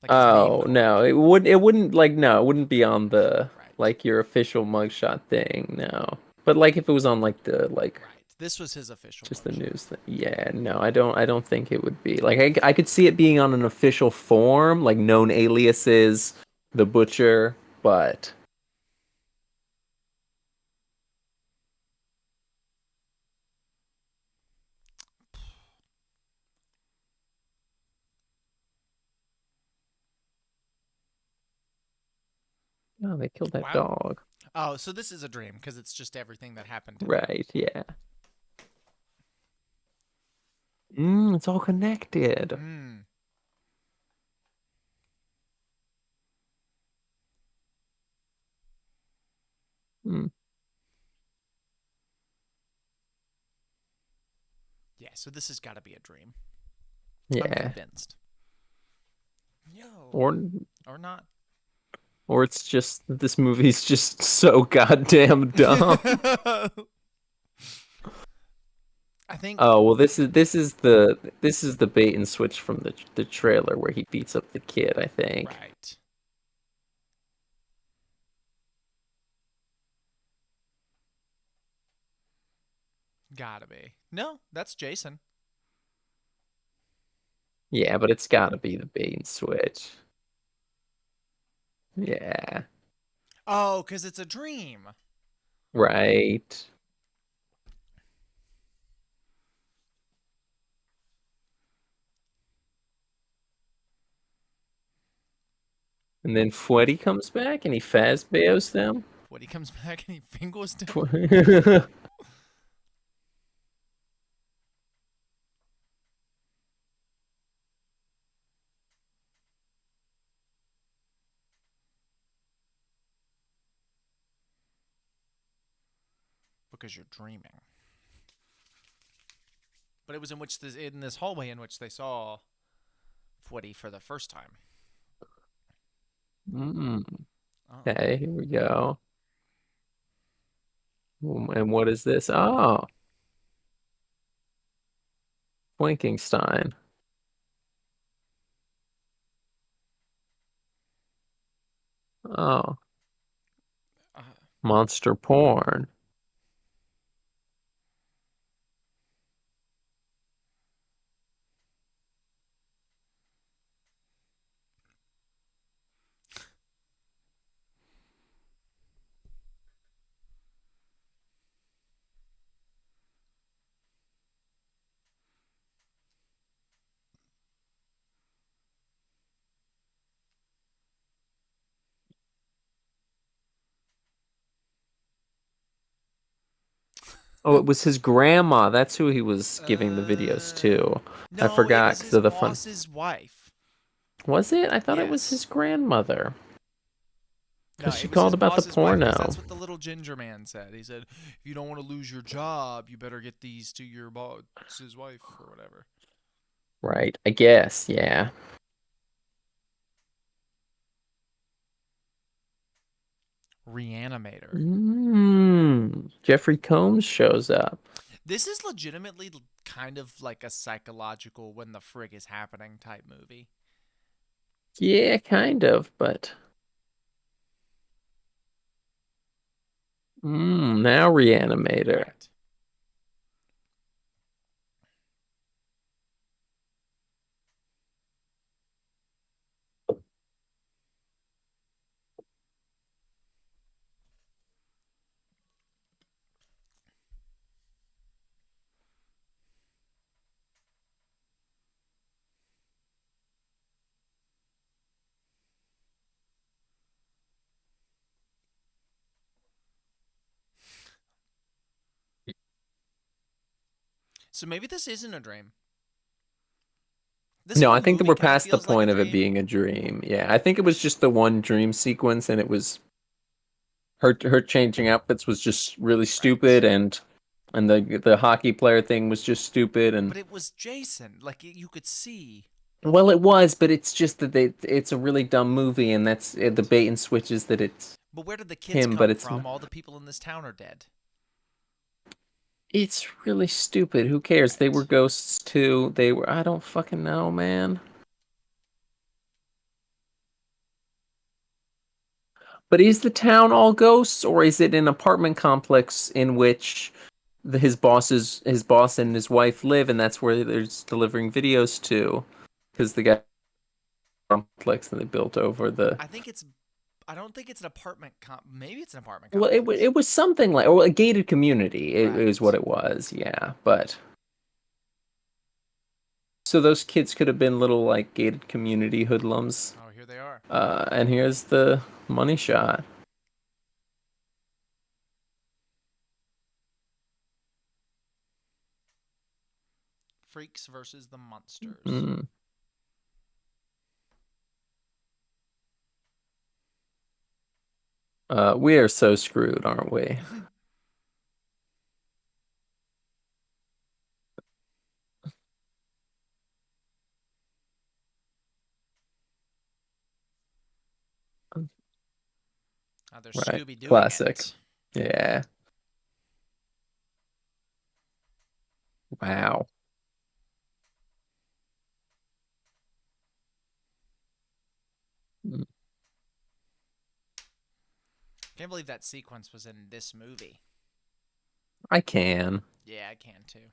Speaker 1: Like his name
Speaker 2: Oh no,
Speaker 1: card.
Speaker 2: it would. It wouldn't like no. It wouldn't be on the
Speaker 1: Right.
Speaker 2: like your official mugshot thing. No. But like if it was on like the like
Speaker 1: Right. This was his official
Speaker 2: just the
Speaker 1: mugshot.
Speaker 2: news thing. Yeah, no, I don't. I don't think it would be. Like I could see it being on an official form, like known aliases, the butcher, but no, they killed that
Speaker 1: Wow.
Speaker 2: dog.
Speaker 1: Oh, so this is a dream because it's just everything that happened to them.
Speaker 2: Right? Yeah. It's all connected.
Speaker 1: Hmm.
Speaker 2: Mm,
Speaker 1: Yeah, so this has got to be a dream. I'm
Speaker 2: yeah.
Speaker 1: convinced. Yo.
Speaker 2: Or
Speaker 1: Or not.
Speaker 2: or it's just this movie's just so goddamn dumb.
Speaker 1: I think.
Speaker 2: Oh well, this is the bait and switch from the trailer where he beats up the kid. I think.
Speaker 1: Right. Gotta be. No, that's Jason.
Speaker 2: Yeah, but it's got to be the bait and switch. Yeah.
Speaker 1: Oh, because it's a dream.
Speaker 2: Right. And then Freddy comes back and he Fazbeos them.
Speaker 1: What, he comes back and he fingers him? Because you're dreaming. But it was in this hallway in which they saw Footy for the first time.
Speaker 2: Mm,
Speaker 1: Oh.
Speaker 2: okay, here we go. And what is this? Oh, Winkenstein. Oh,
Speaker 1: Uh,
Speaker 2: monster porn. Oh, it was his grandma. That's who he was giving the videos
Speaker 1: Uh,
Speaker 2: to. I
Speaker 1: no, it
Speaker 2: forgot
Speaker 1: was
Speaker 2: because
Speaker 1: his
Speaker 2: of the fun.
Speaker 1: boss's wife.
Speaker 2: Was it? I thought it was his
Speaker 1: Yes.
Speaker 2: grandmother.
Speaker 1: No,
Speaker 2: Because she
Speaker 1: it was
Speaker 2: called
Speaker 1: his
Speaker 2: about the
Speaker 1: boss's wife because
Speaker 2: porno.
Speaker 1: that's what the little ginger man said. He said, "If you don't want to lose your job, you better get these to your boss's wife or whatever."
Speaker 2: Right. I guess. Yeah.
Speaker 1: Reanimator.
Speaker 2: Jeffrey Combs shows up.
Speaker 1: This is legitimately kind of like a psychological when the frig is happening type movie.
Speaker 2: Yeah, kind of, but now Reanimator.
Speaker 1: Right. So maybe this isn't a dream. This
Speaker 2: No,
Speaker 1: whole
Speaker 2: I think that
Speaker 1: movie
Speaker 2: we're
Speaker 1: kind of
Speaker 2: past the
Speaker 1: feels like a
Speaker 2: point of it
Speaker 1: dream.
Speaker 2: being a dream. Yeah, I think it was just the one dream sequence, and it was her changing outfits was just really
Speaker 1: Right.
Speaker 2: stupid, and the hockey player thing was just stupid, and
Speaker 1: But it was Jason. Like you could see.
Speaker 2: well, it was, but it's just that it's a really dumb movie, and that's the
Speaker 1: Right.
Speaker 2: bait and switch is that it's
Speaker 1: But where did the kids
Speaker 2: him, but
Speaker 1: come
Speaker 2: it's
Speaker 1: from?
Speaker 2: not.
Speaker 1: All the people in this town are dead.
Speaker 2: It's really stupid. Who cares? They were
Speaker 1: Right.
Speaker 2: ghosts too. They were. I don't fucking know, man. But is the town all ghosts, or is it an apartment complex in which his boss and his wife live, and that's where they're just delivering videos to? Because the guy complex that they built over the
Speaker 1: I think it's. I don't think it's an apartment. Maybe it's an apartment
Speaker 2: well,
Speaker 1: complex.
Speaker 2: it was something like or a gated community. It was what
Speaker 1: Right.
Speaker 2: it was, yeah. But so those kids could have been little like gated community hoodlums.
Speaker 1: Oh, here they are.
Speaker 2: And here's the money shot.
Speaker 1: Freaks versus the monsters.
Speaker 2: Mm. We are so screwed, aren't we?
Speaker 1: Oh, they're
Speaker 2: Right.
Speaker 1: Scooby doing
Speaker 2: Classic.
Speaker 1: it.
Speaker 2: Yeah. Wow. Mm.
Speaker 1: Can't believe that sequence was in this movie.
Speaker 2: I can.
Speaker 1: Yeah, I can too.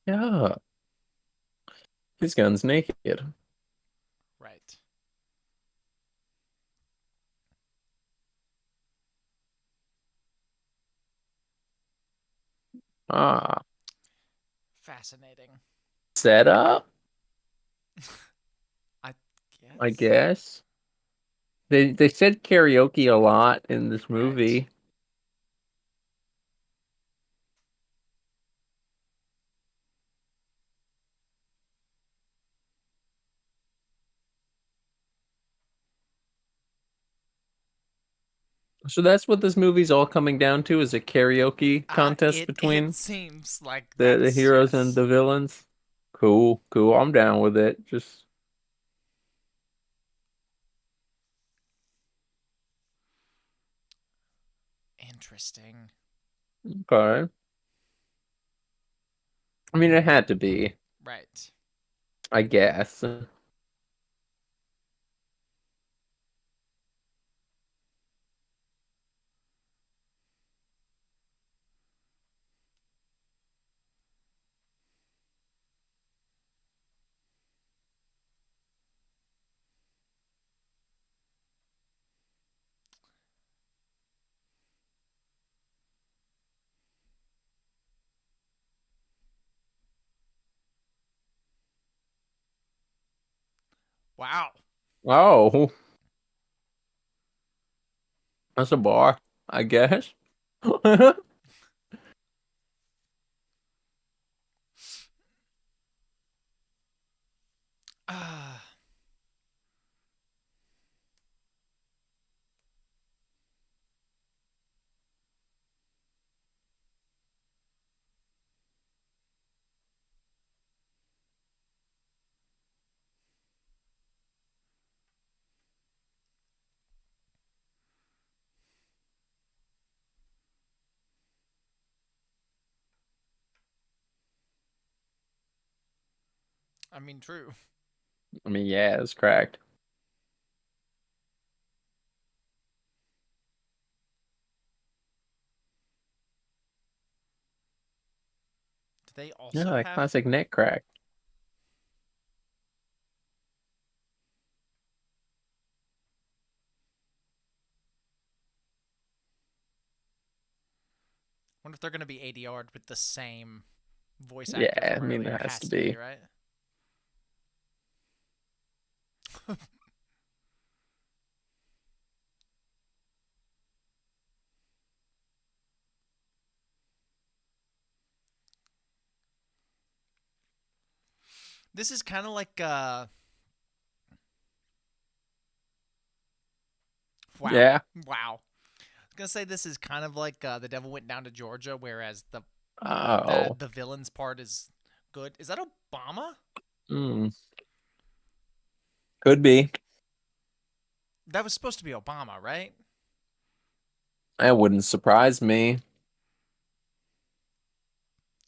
Speaker 2: Yeah. His gun's naked.
Speaker 1: Right.
Speaker 2: Ah.
Speaker 1: Fascinating.
Speaker 2: Set up,
Speaker 1: I
Speaker 2: I
Speaker 1: guess.
Speaker 2: guess. They said karaoke a lot in this
Speaker 1: Right.
Speaker 2: movie. So that's what this movie's all coming down to is a karaoke contest
Speaker 1: It
Speaker 2: between
Speaker 1: seems like
Speaker 2: the
Speaker 1: that's
Speaker 2: heroes and
Speaker 1: yes.
Speaker 2: the villains. Cool, cool. I'm down with it. Just
Speaker 1: Interesting.
Speaker 2: okay. I mean, it had to be,
Speaker 1: Right.
Speaker 2: I guess.
Speaker 1: Wow.
Speaker 2: Oh, that's a bar, I guess.
Speaker 1: Ah, I mean, true.
Speaker 2: I mean, yeah, it's cracked.
Speaker 1: Do they
Speaker 2: Yeah,
Speaker 1: also
Speaker 2: that
Speaker 1: have?
Speaker 2: classic neck crack.
Speaker 1: Wonder if they're gonna be ADR'd with the same voice actor
Speaker 2: Yeah,
Speaker 1: from
Speaker 2: I mean, there
Speaker 1: earlier.
Speaker 2: has
Speaker 1: Has
Speaker 2: to
Speaker 1: to be,
Speaker 2: be.
Speaker 1: right? This is kind of like wow,
Speaker 2: Yeah.
Speaker 1: wow. I was gonna say this is kind of like the devil went down to Georgia, whereas
Speaker 2: Oh.
Speaker 1: the villains part is good. Is that Obama?
Speaker 2: Hmm. Could be.
Speaker 1: That was supposed to be Obama, right?
Speaker 2: That wouldn't surprise me.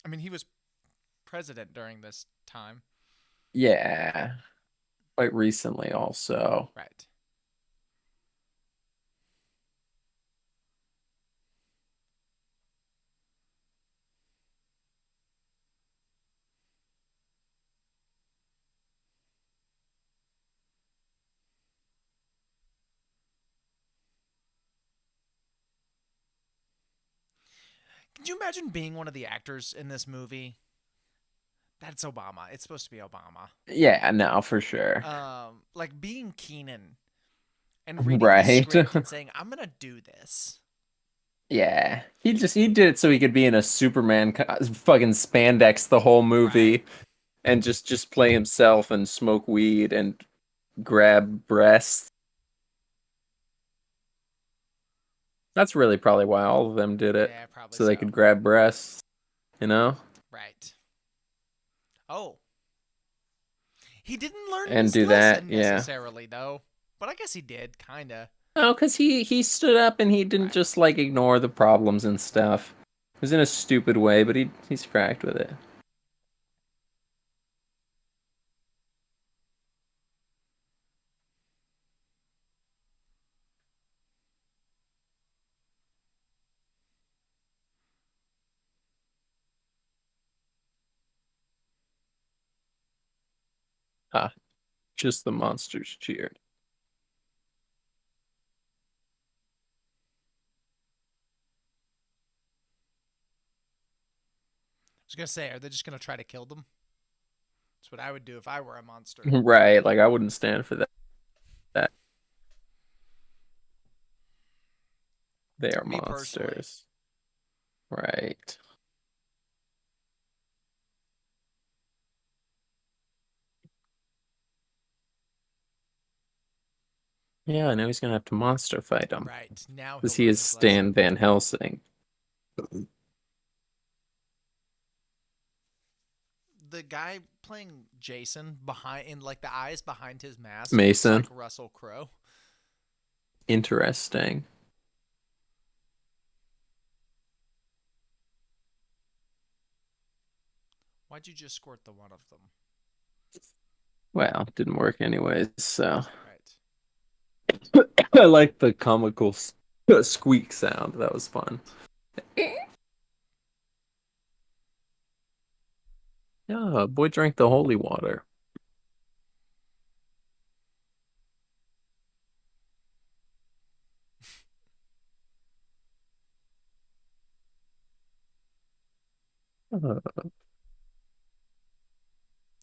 Speaker 1: I mean, he was president during this time.
Speaker 2: Yeah. Quite recently, also.
Speaker 1: Right. Could you imagine being one of the actors in this movie? That's Obama. It's supposed to be Obama.
Speaker 2: Yeah, no, for sure.
Speaker 1: Like being Keenan and reading the
Speaker 2: Right.
Speaker 1: script and saying, "I'm gonna do this."
Speaker 2: Yeah. He did it so he could be in a Superman fucking spandex the whole
Speaker 1: Right.
Speaker 2: movie and just play himself and smoke weed and grab breasts. That's really probably why all of them did it.
Speaker 1: Yeah, probably
Speaker 2: So they
Speaker 1: so.
Speaker 2: could grab breasts, you know?
Speaker 1: Right. Oh, he didn't learn
Speaker 2: And
Speaker 1: this
Speaker 2: do that,
Speaker 1: lesson
Speaker 2: yeah.
Speaker 1: necessarily, though. But I guess he did, kinda.
Speaker 2: Oh, because he stood up and he didn't
Speaker 1: Right.
Speaker 2: just like ignore the problems and stuff. It was in a stupid way, but he's cracked with it. Ah, just the monsters cheered.
Speaker 1: I was gonna say, are they just gonna try to kill them? That's what I would do if I were a monster.
Speaker 2: Right, like I wouldn't stand for that. They are
Speaker 1: Me personally.
Speaker 2: monsters. Right. Yeah, I know he's gonna have to monster fight him.
Speaker 1: Right. Now
Speaker 2: Because
Speaker 1: he'll
Speaker 2: he
Speaker 1: learn
Speaker 2: is
Speaker 1: his lesson.
Speaker 2: Stan Van Helsing.
Speaker 1: The guy playing Jason behind in like the eyes behind his mask looks
Speaker 2: Mason.
Speaker 1: like Russell Crowe.
Speaker 2: Interesting.
Speaker 1: Why'd you just squirt the one of them?
Speaker 2: Well, didn't work anyways, so.
Speaker 1: Right.
Speaker 2: I like the comical squeak sound. That was fun. Yeah, boy drank the holy water.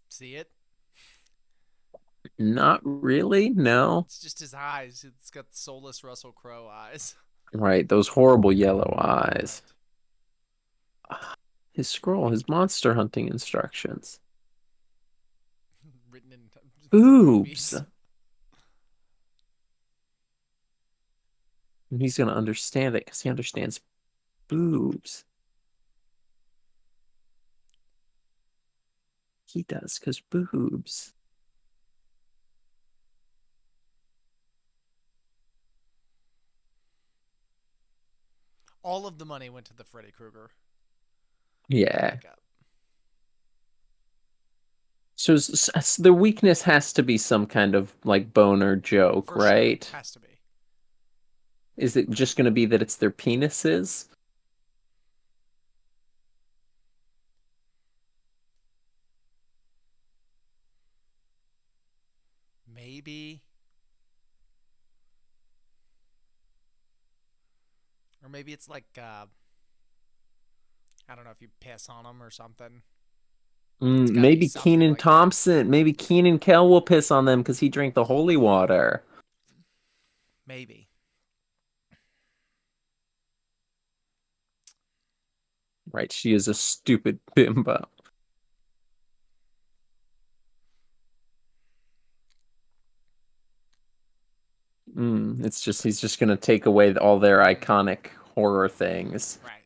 Speaker 1: See it?
Speaker 2: Not really, no.
Speaker 1: It's just his eyes. It's got soulless Russell Crowe eyes.
Speaker 2: Right, those horrible yellow eyes.
Speaker 1: Right.
Speaker 2: His scroll, his monster hunting instructions.
Speaker 1: Written in
Speaker 2: Boobs.
Speaker 1: boobies.
Speaker 2: And he's gonna understand it because he understands boobs. He does because boobs.
Speaker 1: All of the money went to the Freddy Krueger
Speaker 2: Yeah.
Speaker 1: makeup.
Speaker 2: So the weakness has to be some kind of like boner joke,
Speaker 1: For sure.
Speaker 2: right?
Speaker 1: Has to be.
Speaker 2: Is it just gonna be that it's their penises?
Speaker 1: Maybe. Or maybe it's like, I don't know if you piss on them or something. It's got to be
Speaker 2: Maybe
Speaker 1: something
Speaker 2: Keenan
Speaker 1: like that.
Speaker 2: Thompson. Maybe Keenan Kel will piss on them because he drank the holy water.
Speaker 1: Maybe.
Speaker 2: Right, she is a stupid bimbo. It's just he's just gonna take away all their iconic horror things.
Speaker 1: Right.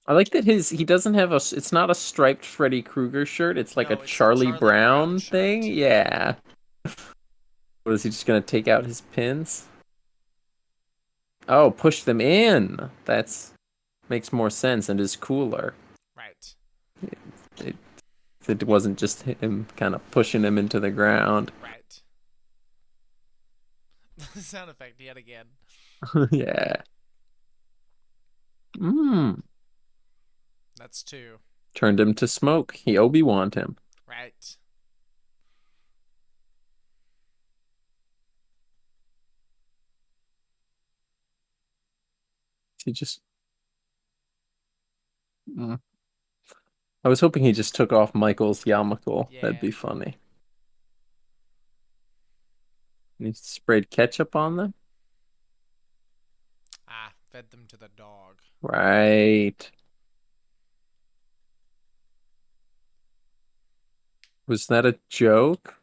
Speaker 2: I like that he doesn't have it's not a striped Freddy Krueger shirt. It's like a
Speaker 1: No, it's a
Speaker 2: Charlie
Speaker 1: Charlie Brown
Speaker 2: Brown thing.
Speaker 1: shirt.
Speaker 2: Yeah. What is he just gonna take out his pins? Oh, push them in. That's makes more sense and is cooler.
Speaker 1: Right.
Speaker 2: It, it wasn't just him kind of pushing him into the ground.
Speaker 1: Right. Sound effect yet again.
Speaker 2: Yeah. Mmm.
Speaker 1: That's two.
Speaker 2: Turned him to smoke. He Obi-Wan'd him.
Speaker 1: Right.
Speaker 2: He just. Mm. I was hoping he just took off Michael's yarmulke. That'd
Speaker 1: Yeah.
Speaker 2: be funny. And he sprayed ketchup on them?
Speaker 1: Ah, fed them to the dog.
Speaker 2: Right. Was that a joke?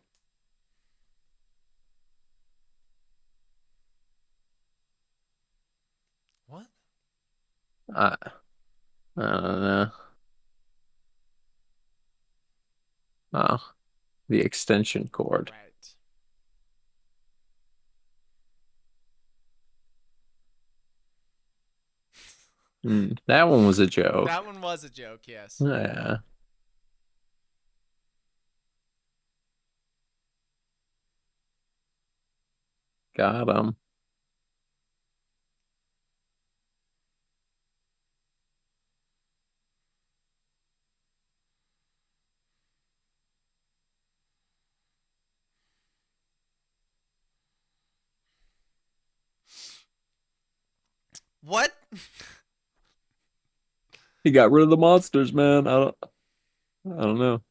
Speaker 1: What?
Speaker 2: I, I don't know. Oh, the extension cord.
Speaker 1: Right.
Speaker 2: That one was a joke.
Speaker 1: That one was a joke, yes.
Speaker 2: Yeah. Got him.
Speaker 1: What?
Speaker 2: He got rid of the monsters, man. I don't know.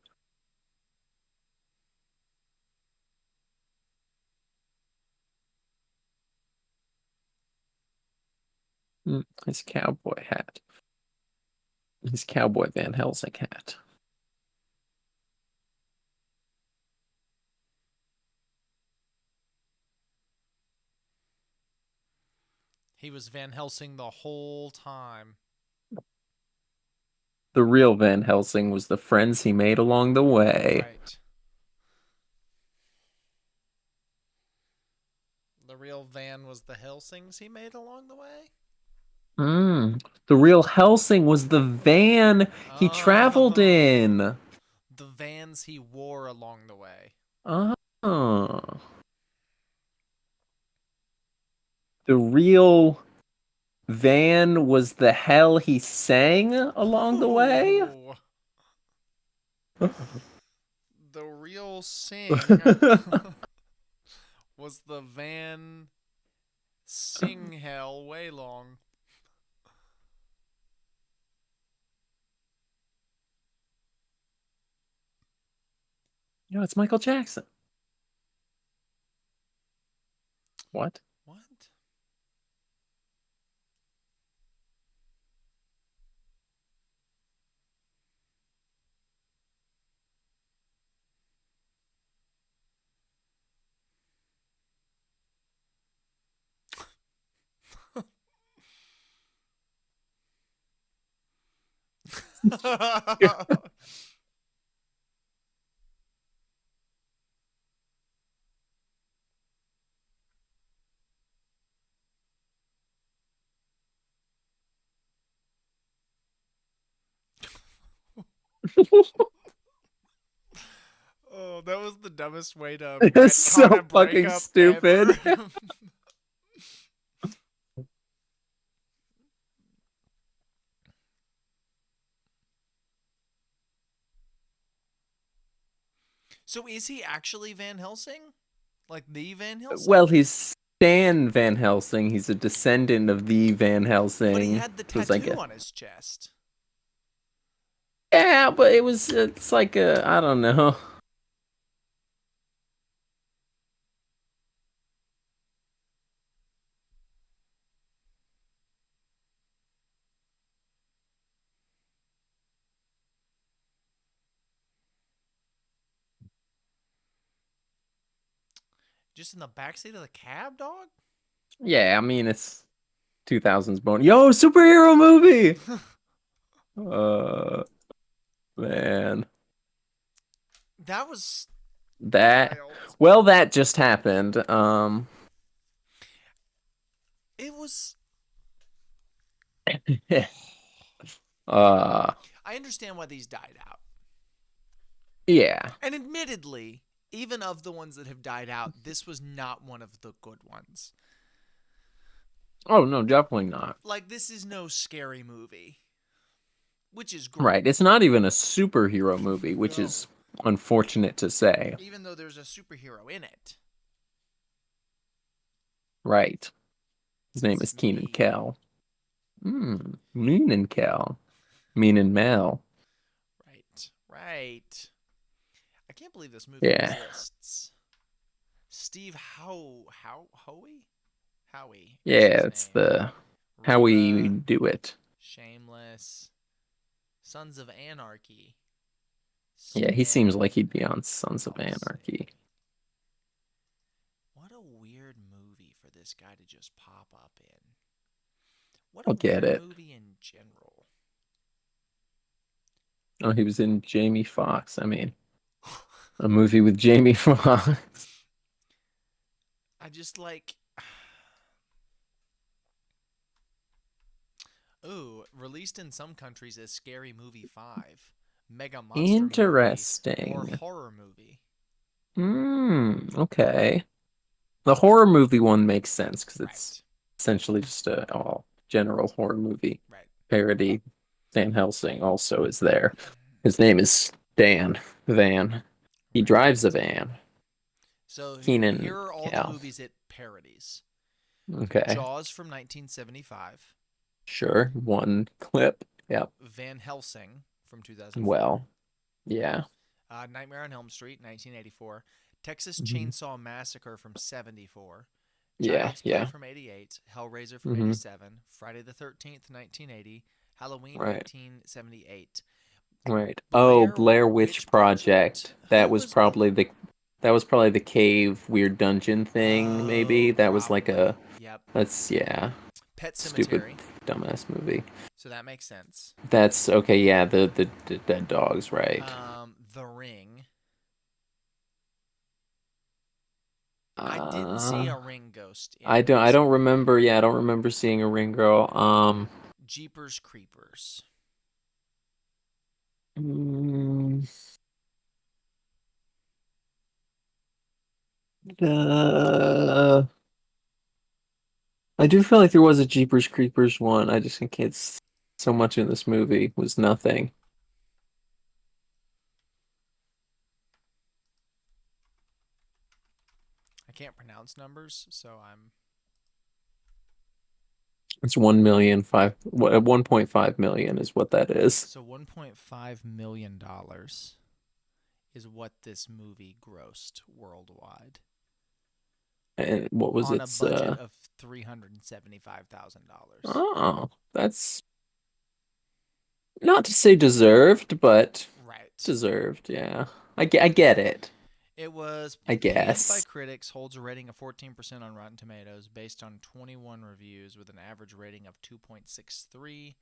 Speaker 2: His cowboy hat. His cowboy Van Helsing hat.
Speaker 1: He was Van Helsing the whole time.
Speaker 2: The real Van Helsing was the friends he made along the way.
Speaker 1: Right. The real Van was the Helsings he made along the way?
Speaker 2: The real Helsing was the van he traveled
Speaker 1: Oh.
Speaker 2: in.
Speaker 1: The vans he wore along the way.
Speaker 2: Oh. The real van was the hell he sang along the way.
Speaker 1: Oh. The real Sing was the Van Sing Hell way long.
Speaker 2: No, it's Michael Jackson. What?
Speaker 1: What? Oh, that was the dumbest way to
Speaker 2: It's
Speaker 1: retcon a
Speaker 2: so fucking
Speaker 1: breakup ever.
Speaker 2: stupid.
Speaker 1: So is he actually Van Helsing? Like the Van Helsing?
Speaker 2: Well, he's Stan Van Helsing. He's a descendant of the Van
Speaker 1: But he
Speaker 2: Helsing.
Speaker 1: had the
Speaker 2: Who's I
Speaker 1: tattoo
Speaker 2: guess.
Speaker 1: on his chest.
Speaker 2: Yeah, but it's like a I don't know.
Speaker 1: Just in the backseat of the cab, dog?
Speaker 2: Yeah, I mean it's 2000s bone. Yo, superhero movie. Uh, man,
Speaker 1: That was
Speaker 2: that
Speaker 1: wild.
Speaker 2: well, that just happened.
Speaker 1: It was.
Speaker 2: uh,
Speaker 1: I understand why these died out.
Speaker 2: yeah.
Speaker 1: And admittedly, even of the ones that have died out, this was not one of the good ones.
Speaker 2: Oh no, definitely not.
Speaker 1: Like, this is no scary movie, which is great.
Speaker 2: Right. It's not even a superhero movie, which
Speaker 1: No.
Speaker 2: is unfortunate to say.
Speaker 1: Even though there's a superhero in it.
Speaker 2: Right. His name
Speaker 1: It's
Speaker 2: is Keenan
Speaker 1: me.
Speaker 2: Kel. Mean and Kel. Mean and Mel.
Speaker 1: Right. Right. I can't believe this movie
Speaker 2: Yeah.
Speaker 1: exists. Steve Howie? Howie is
Speaker 2: Yeah,
Speaker 1: his
Speaker 2: it's
Speaker 1: name.
Speaker 2: the how we
Speaker 1: Reba,
Speaker 2: do it.
Speaker 1: Shameless, Sons of Anarchy,
Speaker 2: Yeah, he seems
Speaker 1: Spin,
Speaker 2: like he'd be on Sons of Anarchy.
Speaker 1: Helsing. What a weird movie for this guy to just pop up in. What a
Speaker 2: I'll get
Speaker 1: weird
Speaker 2: it.
Speaker 1: movie in general.
Speaker 2: Oh, he was in Jamie Foxx. I mean, a movie with Jamie Foxx.
Speaker 1: I just like. Ooh, released in some countries as Scary Movie 5, Mega Monster Movie, or
Speaker 2: Interesting.
Speaker 1: Horror Movie.
Speaker 2: Okay. The horror movie one makes sense because it's
Speaker 1: Right,
Speaker 2: essentially just a all general horror movie
Speaker 1: right.
Speaker 2: parody. Van Helsing also is there. His name is Dan Van. He drives a
Speaker 1: Right.
Speaker 2: van.
Speaker 1: So
Speaker 2: Keenan
Speaker 1: here are all the
Speaker 2: Cal.
Speaker 1: movies it parodies.
Speaker 2: Okay.
Speaker 1: Jaws from 1975,
Speaker 2: Sure. One clip. Yep.
Speaker 1: Van Helsing from 2004,
Speaker 2: Well, yeah.
Speaker 1: Nightmare on Elm Street 1984, Texas
Speaker 2: Mhm.
Speaker 1: Chainsaw Massacre from 74,
Speaker 2: Yeah,
Speaker 1: Child's Play
Speaker 2: yeah.
Speaker 1: from 88, Hellraiser from
Speaker 2: hmm
Speaker 1: 87, Friday the 13th 1980, Halloween
Speaker 2: Right.
Speaker 1: 1978,
Speaker 2: Right. Oh,
Speaker 1: Blair
Speaker 2: Blair Witch
Speaker 1: Witch Project.
Speaker 2: Project. That
Speaker 1: Who
Speaker 2: was
Speaker 1: was that?
Speaker 2: probably the cave weird dungeon thing, maybe.
Speaker 1: Oh,
Speaker 2: That was like
Speaker 1: probably.
Speaker 2: a
Speaker 1: Yep.
Speaker 2: that's yeah,
Speaker 1: Pet
Speaker 2: stupid
Speaker 1: Cemetery.
Speaker 2: dumbass movie.
Speaker 1: So that makes sense.
Speaker 2: That's okay, yeah, the dead dogs, right.
Speaker 1: The Ring. I didn't see
Speaker 2: Uh
Speaker 1: a ring ghost in this
Speaker 2: I don't
Speaker 1: movie.
Speaker 2: remember, yeah, I don't remember seeing a ring girl.
Speaker 1: Jeepers Creepers.
Speaker 2: Mm, uh, I do feel like there was a Jeepers Creepers one. I just think it's so much in this movie was nothing.
Speaker 1: I can't pronounce numbers, so I'm.
Speaker 2: It's 1,000,000 1.5 million is what that is.
Speaker 1: So $1.5 million. is what this movie grossed worldwide
Speaker 2: And what was
Speaker 1: on a
Speaker 2: its
Speaker 1: budget of $375,000.
Speaker 2: oh, that's not to say deserved, but
Speaker 1: Right.
Speaker 2: deserved, yeah. I get it,
Speaker 1: It was
Speaker 2: I
Speaker 1: panned by
Speaker 2: guess.
Speaker 1: critics, holds a rating of 14% on Rotten Tomatoes based on 21 reviews with an average rating of 2.63.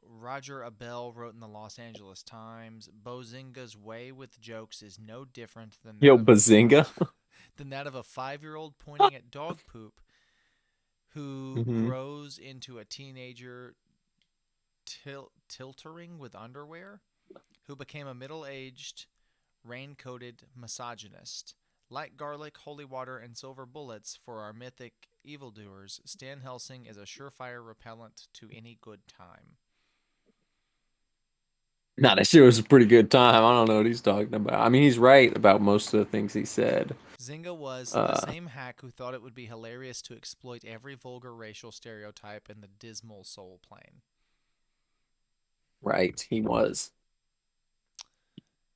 Speaker 1: Roger Abel wrote in the Los Angeles Times, Bozinga's way with jokes is no different than
Speaker 2: Yo,
Speaker 1: that of a
Speaker 2: Bazinga.
Speaker 1: than that of a 5-year-old pointing at dog poop who
Speaker 2: hmm
Speaker 1: grows into a teenager tiltering with underwear, who became a middle-aged rain-coated misogynist. Like garlic, holy water, and silver bullets for our mythic evildoers, Stan Helsing is a surefire repellent to any good time.
Speaker 2: Nah, that shit was a pretty good time. I don't know what he's talking about. I mean, he's right about most of the things he said.
Speaker 1: Zynga was the
Speaker 2: Uh,
Speaker 1: same hack who thought it would be hilarious to exploit every vulgar racial stereotype in the dismal soul plane.
Speaker 2: right, he was.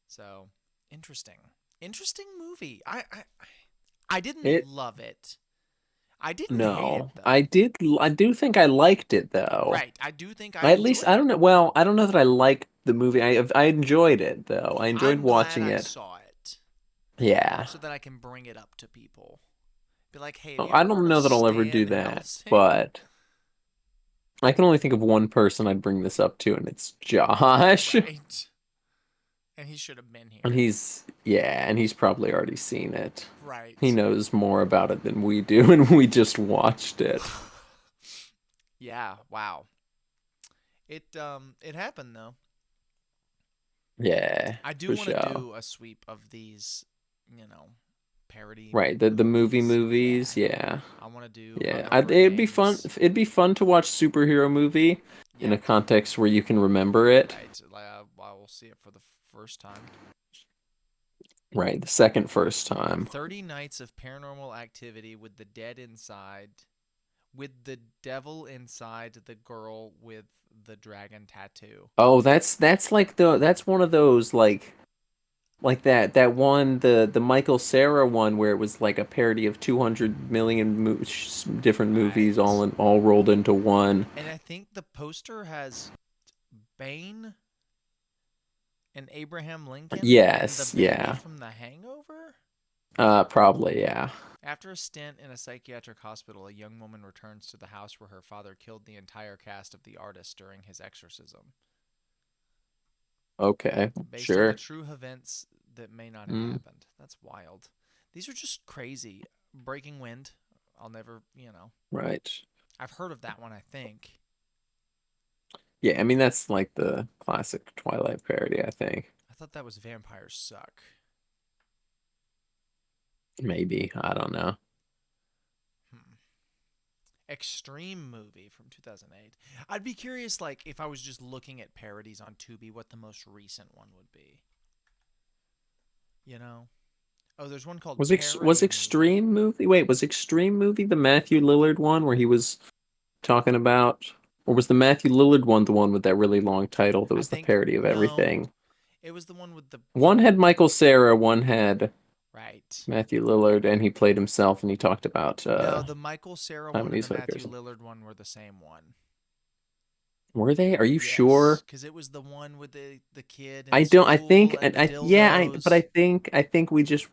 Speaker 1: So, interesting. Interesting movie. I didn't
Speaker 2: It
Speaker 1: love it. I didn't hate it
Speaker 2: No,
Speaker 1: though.
Speaker 2: I do think I liked it though.
Speaker 1: Right. I do think I
Speaker 2: At least
Speaker 1: enjoyed
Speaker 2: I
Speaker 1: it.
Speaker 2: don't know. Well, I don't know that I liked the movie. I enjoyed it though. I enjoyed
Speaker 1: I'm glad
Speaker 2: watching
Speaker 1: I
Speaker 2: it.
Speaker 1: saw it
Speaker 2: Yeah.
Speaker 1: so that I can bring it up to people. Be like, "Hey, have
Speaker 2: Oh,
Speaker 1: you
Speaker 2: I
Speaker 1: ever
Speaker 2: don't
Speaker 1: heard of
Speaker 2: know that I'll ever
Speaker 1: Stan
Speaker 2: do that,
Speaker 1: Helsing?"
Speaker 2: but I can only think of one person I'd bring this up to, and it's Josh.
Speaker 1: Right. And he should have been
Speaker 2: And
Speaker 1: here.
Speaker 2: he's probably already seen it. He
Speaker 1: Right.
Speaker 2: knows more about it than we do, and we just watched it.
Speaker 1: Yeah, wow. It happened though.
Speaker 2: Yeah,
Speaker 1: I do
Speaker 2: for
Speaker 1: want to
Speaker 2: sure.
Speaker 1: do a sweep of these, you know, parody
Speaker 2: Right, the movie
Speaker 1: movies.
Speaker 2: movies,
Speaker 1: Yeah.
Speaker 2: yeah.
Speaker 1: I want to do
Speaker 2: Yeah,
Speaker 1: Uncle
Speaker 2: it'd be fun.
Speaker 1: James.
Speaker 2: It'd be fun to watch superhero movie in
Speaker 1: Yeah.
Speaker 2: a context where you can remember it.
Speaker 1: Right. I will see it for the first time.
Speaker 2: Right, the second first time.
Speaker 1: 30 nights of paranormal activity with the dead inside, with the devil inside the girl with the dragon tattoo.
Speaker 2: Oh, that's one of those like that one the Michael Cera one where it was like a parody of 200 million different movies
Speaker 1: Right.
Speaker 2: all rolled into one.
Speaker 1: And I think the poster has Bane and Abraham Lincoln and the
Speaker 2: Yes,
Speaker 1: baby
Speaker 2: yeah.
Speaker 1: from The Hangover?
Speaker 2: Probably, yeah.
Speaker 1: After a stint in a psychiatric hospital, a young woman returns to the house where her father killed the entire cast of The Artist during his exorcism,
Speaker 2: Okay,
Speaker 1: based on the
Speaker 2: sure.
Speaker 1: true events that may not have
Speaker 2: Mm,
Speaker 1: happened. That's wild. These are just crazy. Breaking Wind. I'll never.
Speaker 2: right.
Speaker 1: I've heard of that one, I think.
Speaker 2: Yeah, I mean that's like the classic Twilight parody, I think.
Speaker 1: I thought that was Vampires Suck.
Speaker 2: Maybe, I don't know.
Speaker 1: Hmm. Extreme movie from 2008. I'd be curious, like, if I was just looking at parodies on Tubi, what the most recent one would be. You know? Oh, there's one called
Speaker 2: Was
Speaker 1: Parody Movie.
Speaker 2: Extreme movie? Wait, was Extreme movie the Matthew Lillard one where he was talking about, or was the Matthew Lillard one the one with that really long title that
Speaker 1: I
Speaker 2: was the
Speaker 1: think,
Speaker 2: parody of
Speaker 1: no,
Speaker 2: everything?
Speaker 1: it was the one with the.
Speaker 2: One had Michael Cera, one had
Speaker 1: Right.
Speaker 2: Matthew Lillard, and he played himself and he talked about
Speaker 1: No, the Michael Cera one and the
Speaker 2: Taiwanese
Speaker 1: Matthew
Speaker 2: hookers.
Speaker 1: Lillard one were the same one.
Speaker 2: Were they? Are you
Speaker 1: Yes,
Speaker 2: sure?
Speaker 1: because it was the one with the kid in
Speaker 2: I don't. I
Speaker 1: school
Speaker 2: think.
Speaker 1: and the
Speaker 2: Yeah. But
Speaker 1: dildos.
Speaker 2: I think we just.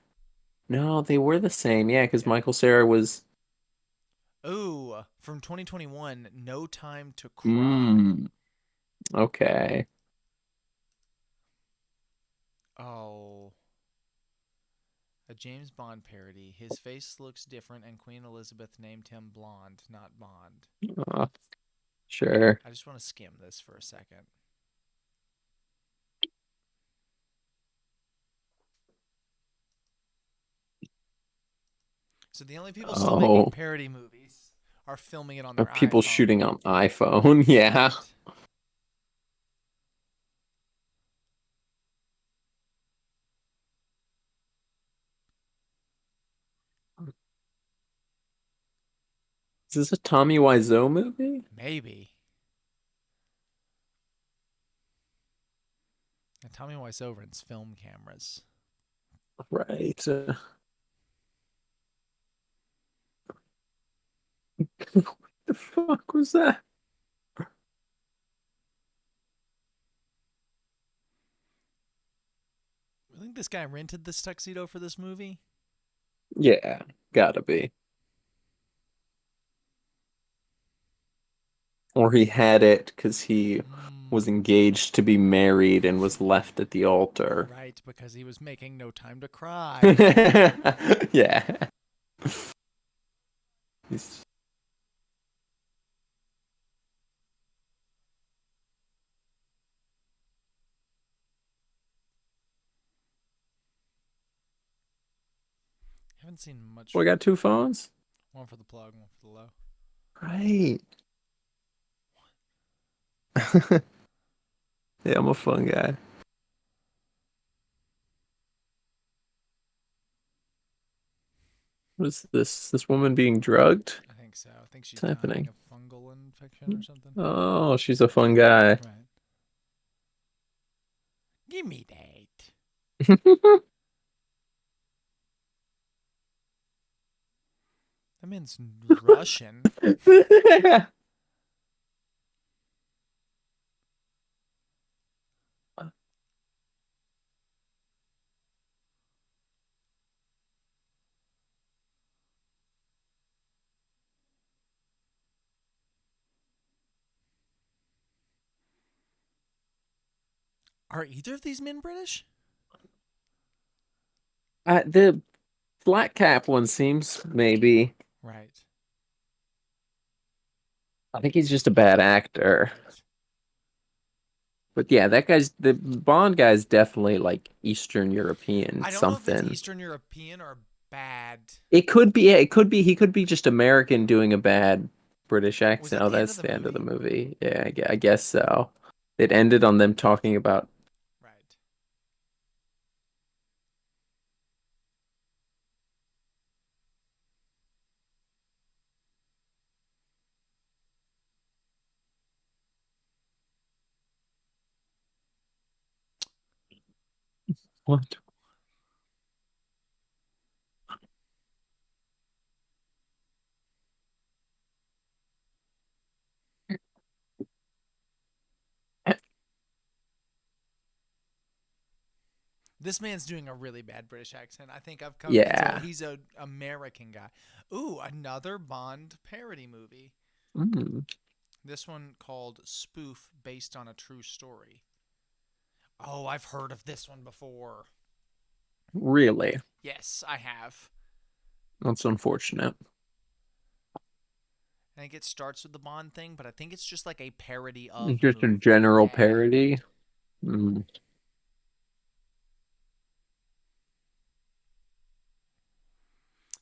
Speaker 2: No, they were the same. Yeah, because
Speaker 1: Yeah.
Speaker 2: Michael Cera was.
Speaker 1: Ooh, from 2021, No Time to Cry.
Speaker 2: Mm, okay.
Speaker 1: Oh, a James Bond parody. His face looks different, and Queen Elizabeth named him Blonde, not Bond.
Speaker 2: Uh, sure.
Speaker 1: I just want to skim this for a second. So the only people still making
Speaker 2: Oh,
Speaker 1: parody movies are filming it on
Speaker 2: are
Speaker 1: their
Speaker 2: people
Speaker 1: iPhone.
Speaker 2: shooting on iPhone? Yeah.
Speaker 1: Right.
Speaker 2: Is this a Tommy Wiseau movie?
Speaker 1: Maybe. And Tommy Wiseau's film cameras.
Speaker 2: Right. What the fuck was that?
Speaker 1: I think this guy rented this tuxedo for this movie.
Speaker 2: Yeah, gotta be. Or he had it because he was
Speaker 1: Mm,
Speaker 2: engaged to be married and was left at the altar.
Speaker 1: right, because he was making no time to cry.
Speaker 2: Yeah. He's-
Speaker 1: Haven't seen much.
Speaker 2: We got two phones?
Speaker 1: One for the plug, one for the low.
Speaker 2: Right. Yeah, I'm a fun guy. What is this? This woman being drugged?
Speaker 1: I think so. I think she's
Speaker 2: What's
Speaker 1: dying
Speaker 2: happening?
Speaker 1: of fungal infection or something.
Speaker 2: Oh, she's a fun guy.
Speaker 1: Right. Give me that. That man's Russian. Are either of these men British?
Speaker 2: The flat cap one seems maybe.
Speaker 1: Right.
Speaker 2: I think he's just a bad actor.
Speaker 1: Right.
Speaker 2: But yeah, that guy's the Bond guy's definitely like Eastern European
Speaker 1: I don't know if it's
Speaker 2: something.
Speaker 1: Eastern European or bad.
Speaker 2: It could be, yeah, it could be, he could be just American doing a bad British
Speaker 1: Was
Speaker 2: accent.
Speaker 1: that
Speaker 2: Oh,
Speaker 1: the end of
Speaker 2: that's
Speaker 1: the
Speaker 2: the end of the
Speaker 1: movie?
Speaker 2: movie. Yeah, I guess so. It ended on them talking about,
Speaker 1: Right.
Speaker 2: what?
Speaker 1: This man's doing a really bad British accent. I think I've come.
Speaker 2: Yeah.
Speaker 1: He's a American guy. Ooh, another Bond parody movie.
Speaker 2: Mm,
Speaker 1: This one called Spoof, based on a true story. Oh, I've heard of this one before.
Speaker 2: really?
Speaker 1: Yes, I have.
Speaker 2: That's unfortunate.
Speaker 1: I think it starts with the Bond thing, but I think it's just like a parody of the
Speaker 2: Just a
Speaker 1: movie.
Speaker 2: general
Speaker 1: Yeah.
Speaker 2: parody. Mm,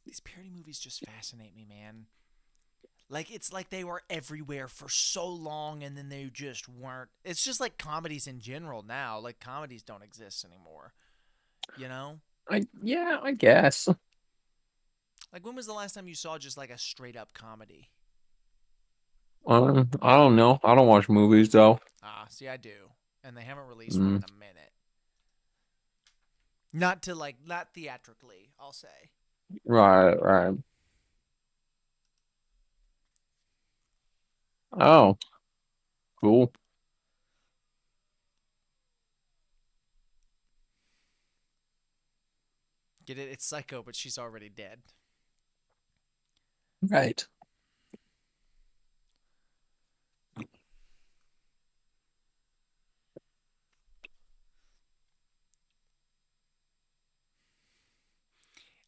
Speaker 1: These parody movies just fascinate me, man. Like it's like they were everywhere for so long and then they just weren't. It's just like comedies in general now. Like comedies don't exist anymore, you know?
Speaker 2: yeah, I guess.
Speaker 1: Like when was the last time you saw just like a straight up comedy?
Speaker 2: I don't know. I don't watch movies though.
Speaker 1: Ah, see, I do. And they haven't released one
Speaker 2: Mm,
Speaker 1: in a minute. Not to like not theatrically, I'll say.
Speaker 2: right, right. Oh, cool.
Speaker 1: Get it? It's Psycho, but she's already dead.
Speaker 2: Right.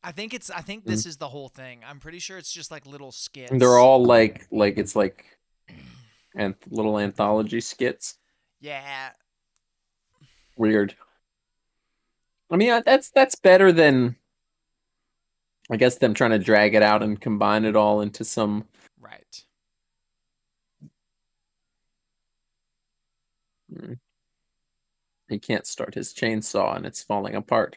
Speaker 1: I think
Speaker 2: Mm.
Speaker 1: this is the whole thing. I'm pretty sure it's just like little
Speaker 2: They're
Speaker 1: skits.
Speaker 2: all like it's like and little anthology skits.
Speaker 1: Yeah.
Speaker 2: Weird. I mean, that's better than I guess them trying to drag it out and combine it all into some.
Speaker 1: Right.
Speaker 2: Mm, he can't start his chainsaw and it's falling apart.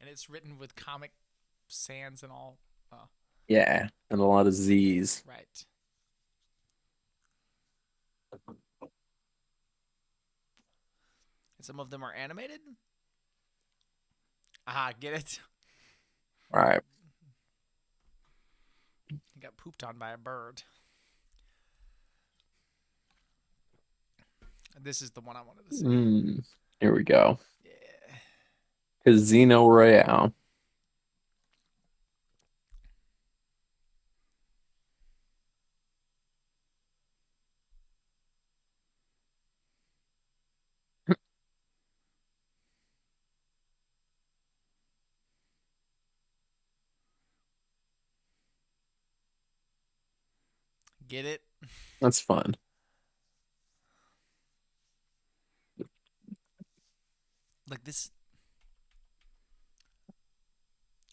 Speaker 1: And it's written with Comic Sans and all.
Speaker 2: Yeah, and a lot of Z's.
Speaker 1: Right. And some of them are animated. Ah, get it?
Speaker 2: All right.
Speaker 1: He got pooped on by a bird. This is the one I wanted to see.
Speaker 2: Here we go.
Speaker 1: Yeah.
Speaker 2: Casino Royale.
Speaker 1: Get it?
Speaker 2: That's fun.
Speaker 1: Like this.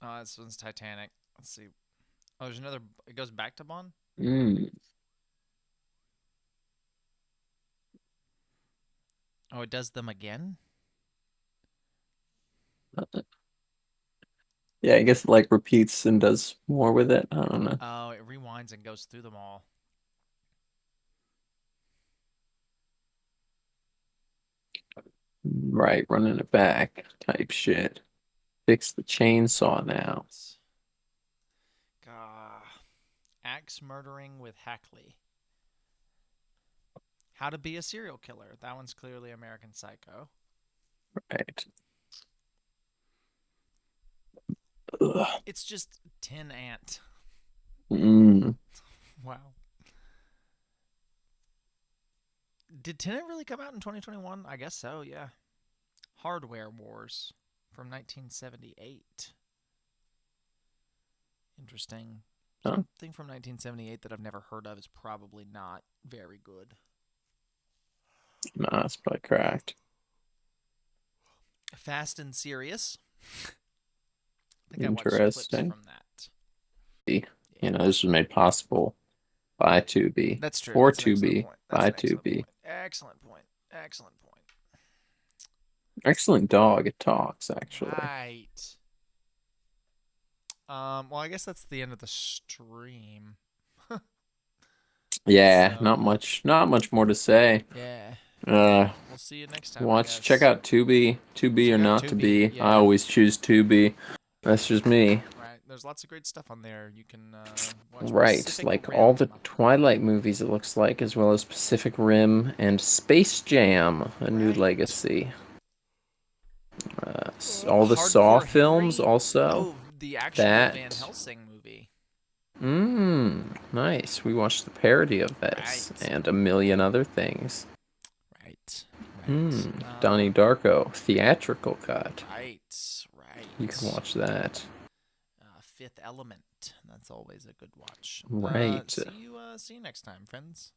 Speaker 1: Oh, this one's Titanic. Let's see. Oh, there's another. It goes back to Bond?
Speaker 2: Mm.
Speaker 1: Oh, it does them again?
Speaker 2: Yeah, I guess it like repeats and does more with it. I don't know.
Speaker 1: Oh, it rewinds and goes through them all.
Speaker 2: Right, running it back type shit. Fix the chainsaw now.
Speaker 1: Axe murdering with Hackley. How to be a serial killer. That one's clearly American Psycho.
Speaker 2: Right. Ugh.
Speaker 1: It's just Tin Ant.
Speaker 2: Mm.
Speaker 1: Wow. Did Tin Ant really come out in 2021? I guess so, yeah. Hardware Wars from 1978. Interesting.
Speaker 2: Huh?
Speaker 1: Something from 1978 that I've never heard of is probably not very good.
Speaker 2: Nah, it's probably cracked.
Speaker 1: Fast and Serious. I think I watched clips
Speaker 2: Interesting.
Speaker 1: from that.
Speaker 2: You know, this was made possible by Tubi.
Speaker 1: That's true.
Speaker 2: For
Speaker 1: That's an excellent
Speaker 2: Tubi.
Speaker 1: point.
Speaker 2: By
Speaker 1: That's an excellent
Speaker 2: Tubi.
Speaker 1: point. Excellent point. Excellent point.
Speaker 2: Excellent dog. It talks, actually.
Speaker 1: Right. Well, I guess that's the end of the stream.
Speaker 2: Yeah,
Speaker 1: So-
Speaker 2: not much more to say.
Speaker 1: Yeah.
Speaker 2: Uh,
Speaker 1: We'll see you next time. I
Speaker 2: Watch,
Speaker 1: guess.
Speaker 2: check out Tubi. Tubi or
Speaker 1: Check out
Speaker 2: not to
Speaker 1: Tubi,
Speaker 2: be.
Speaker 1: yeah.
Speaker 2: I always choose Tubi. That's just me.
Speaker 1: Right. There's lots of great stuff on there. You can watch
Speaker 2: Right,
Speaker 1: Pacific
Speaker 2: like
Speaker 1: Rim.
Speaker 2: all the Twilight movies, it looks like, as well as Pacific Rim and Space Jam, a new
Speaker 1: Right.
Speaker 2: legacy. All the Saw
Speaker 1: Hardcore
Speaker 2: films,
Speaker 1: Henry.
Speaker 2: also.
Speaker 1: Oh, the actual
Speaker 2: That.
Speaker 1: Van Helsing movie.
Speaker 2: Nice. We watched the parody of this
Speaker 1: Right.
Speaker 2: and a million other things.
Speaker 1: Right.
Speaker 2: Donnie Darko, theatrical cut.
Speaker 1: Right.
Speaker 2: You can watch that.
Speaker 1: Fifth Element. That's always a good watch.
Speaker 2: Right.
Speaker 1: See you next time, friends.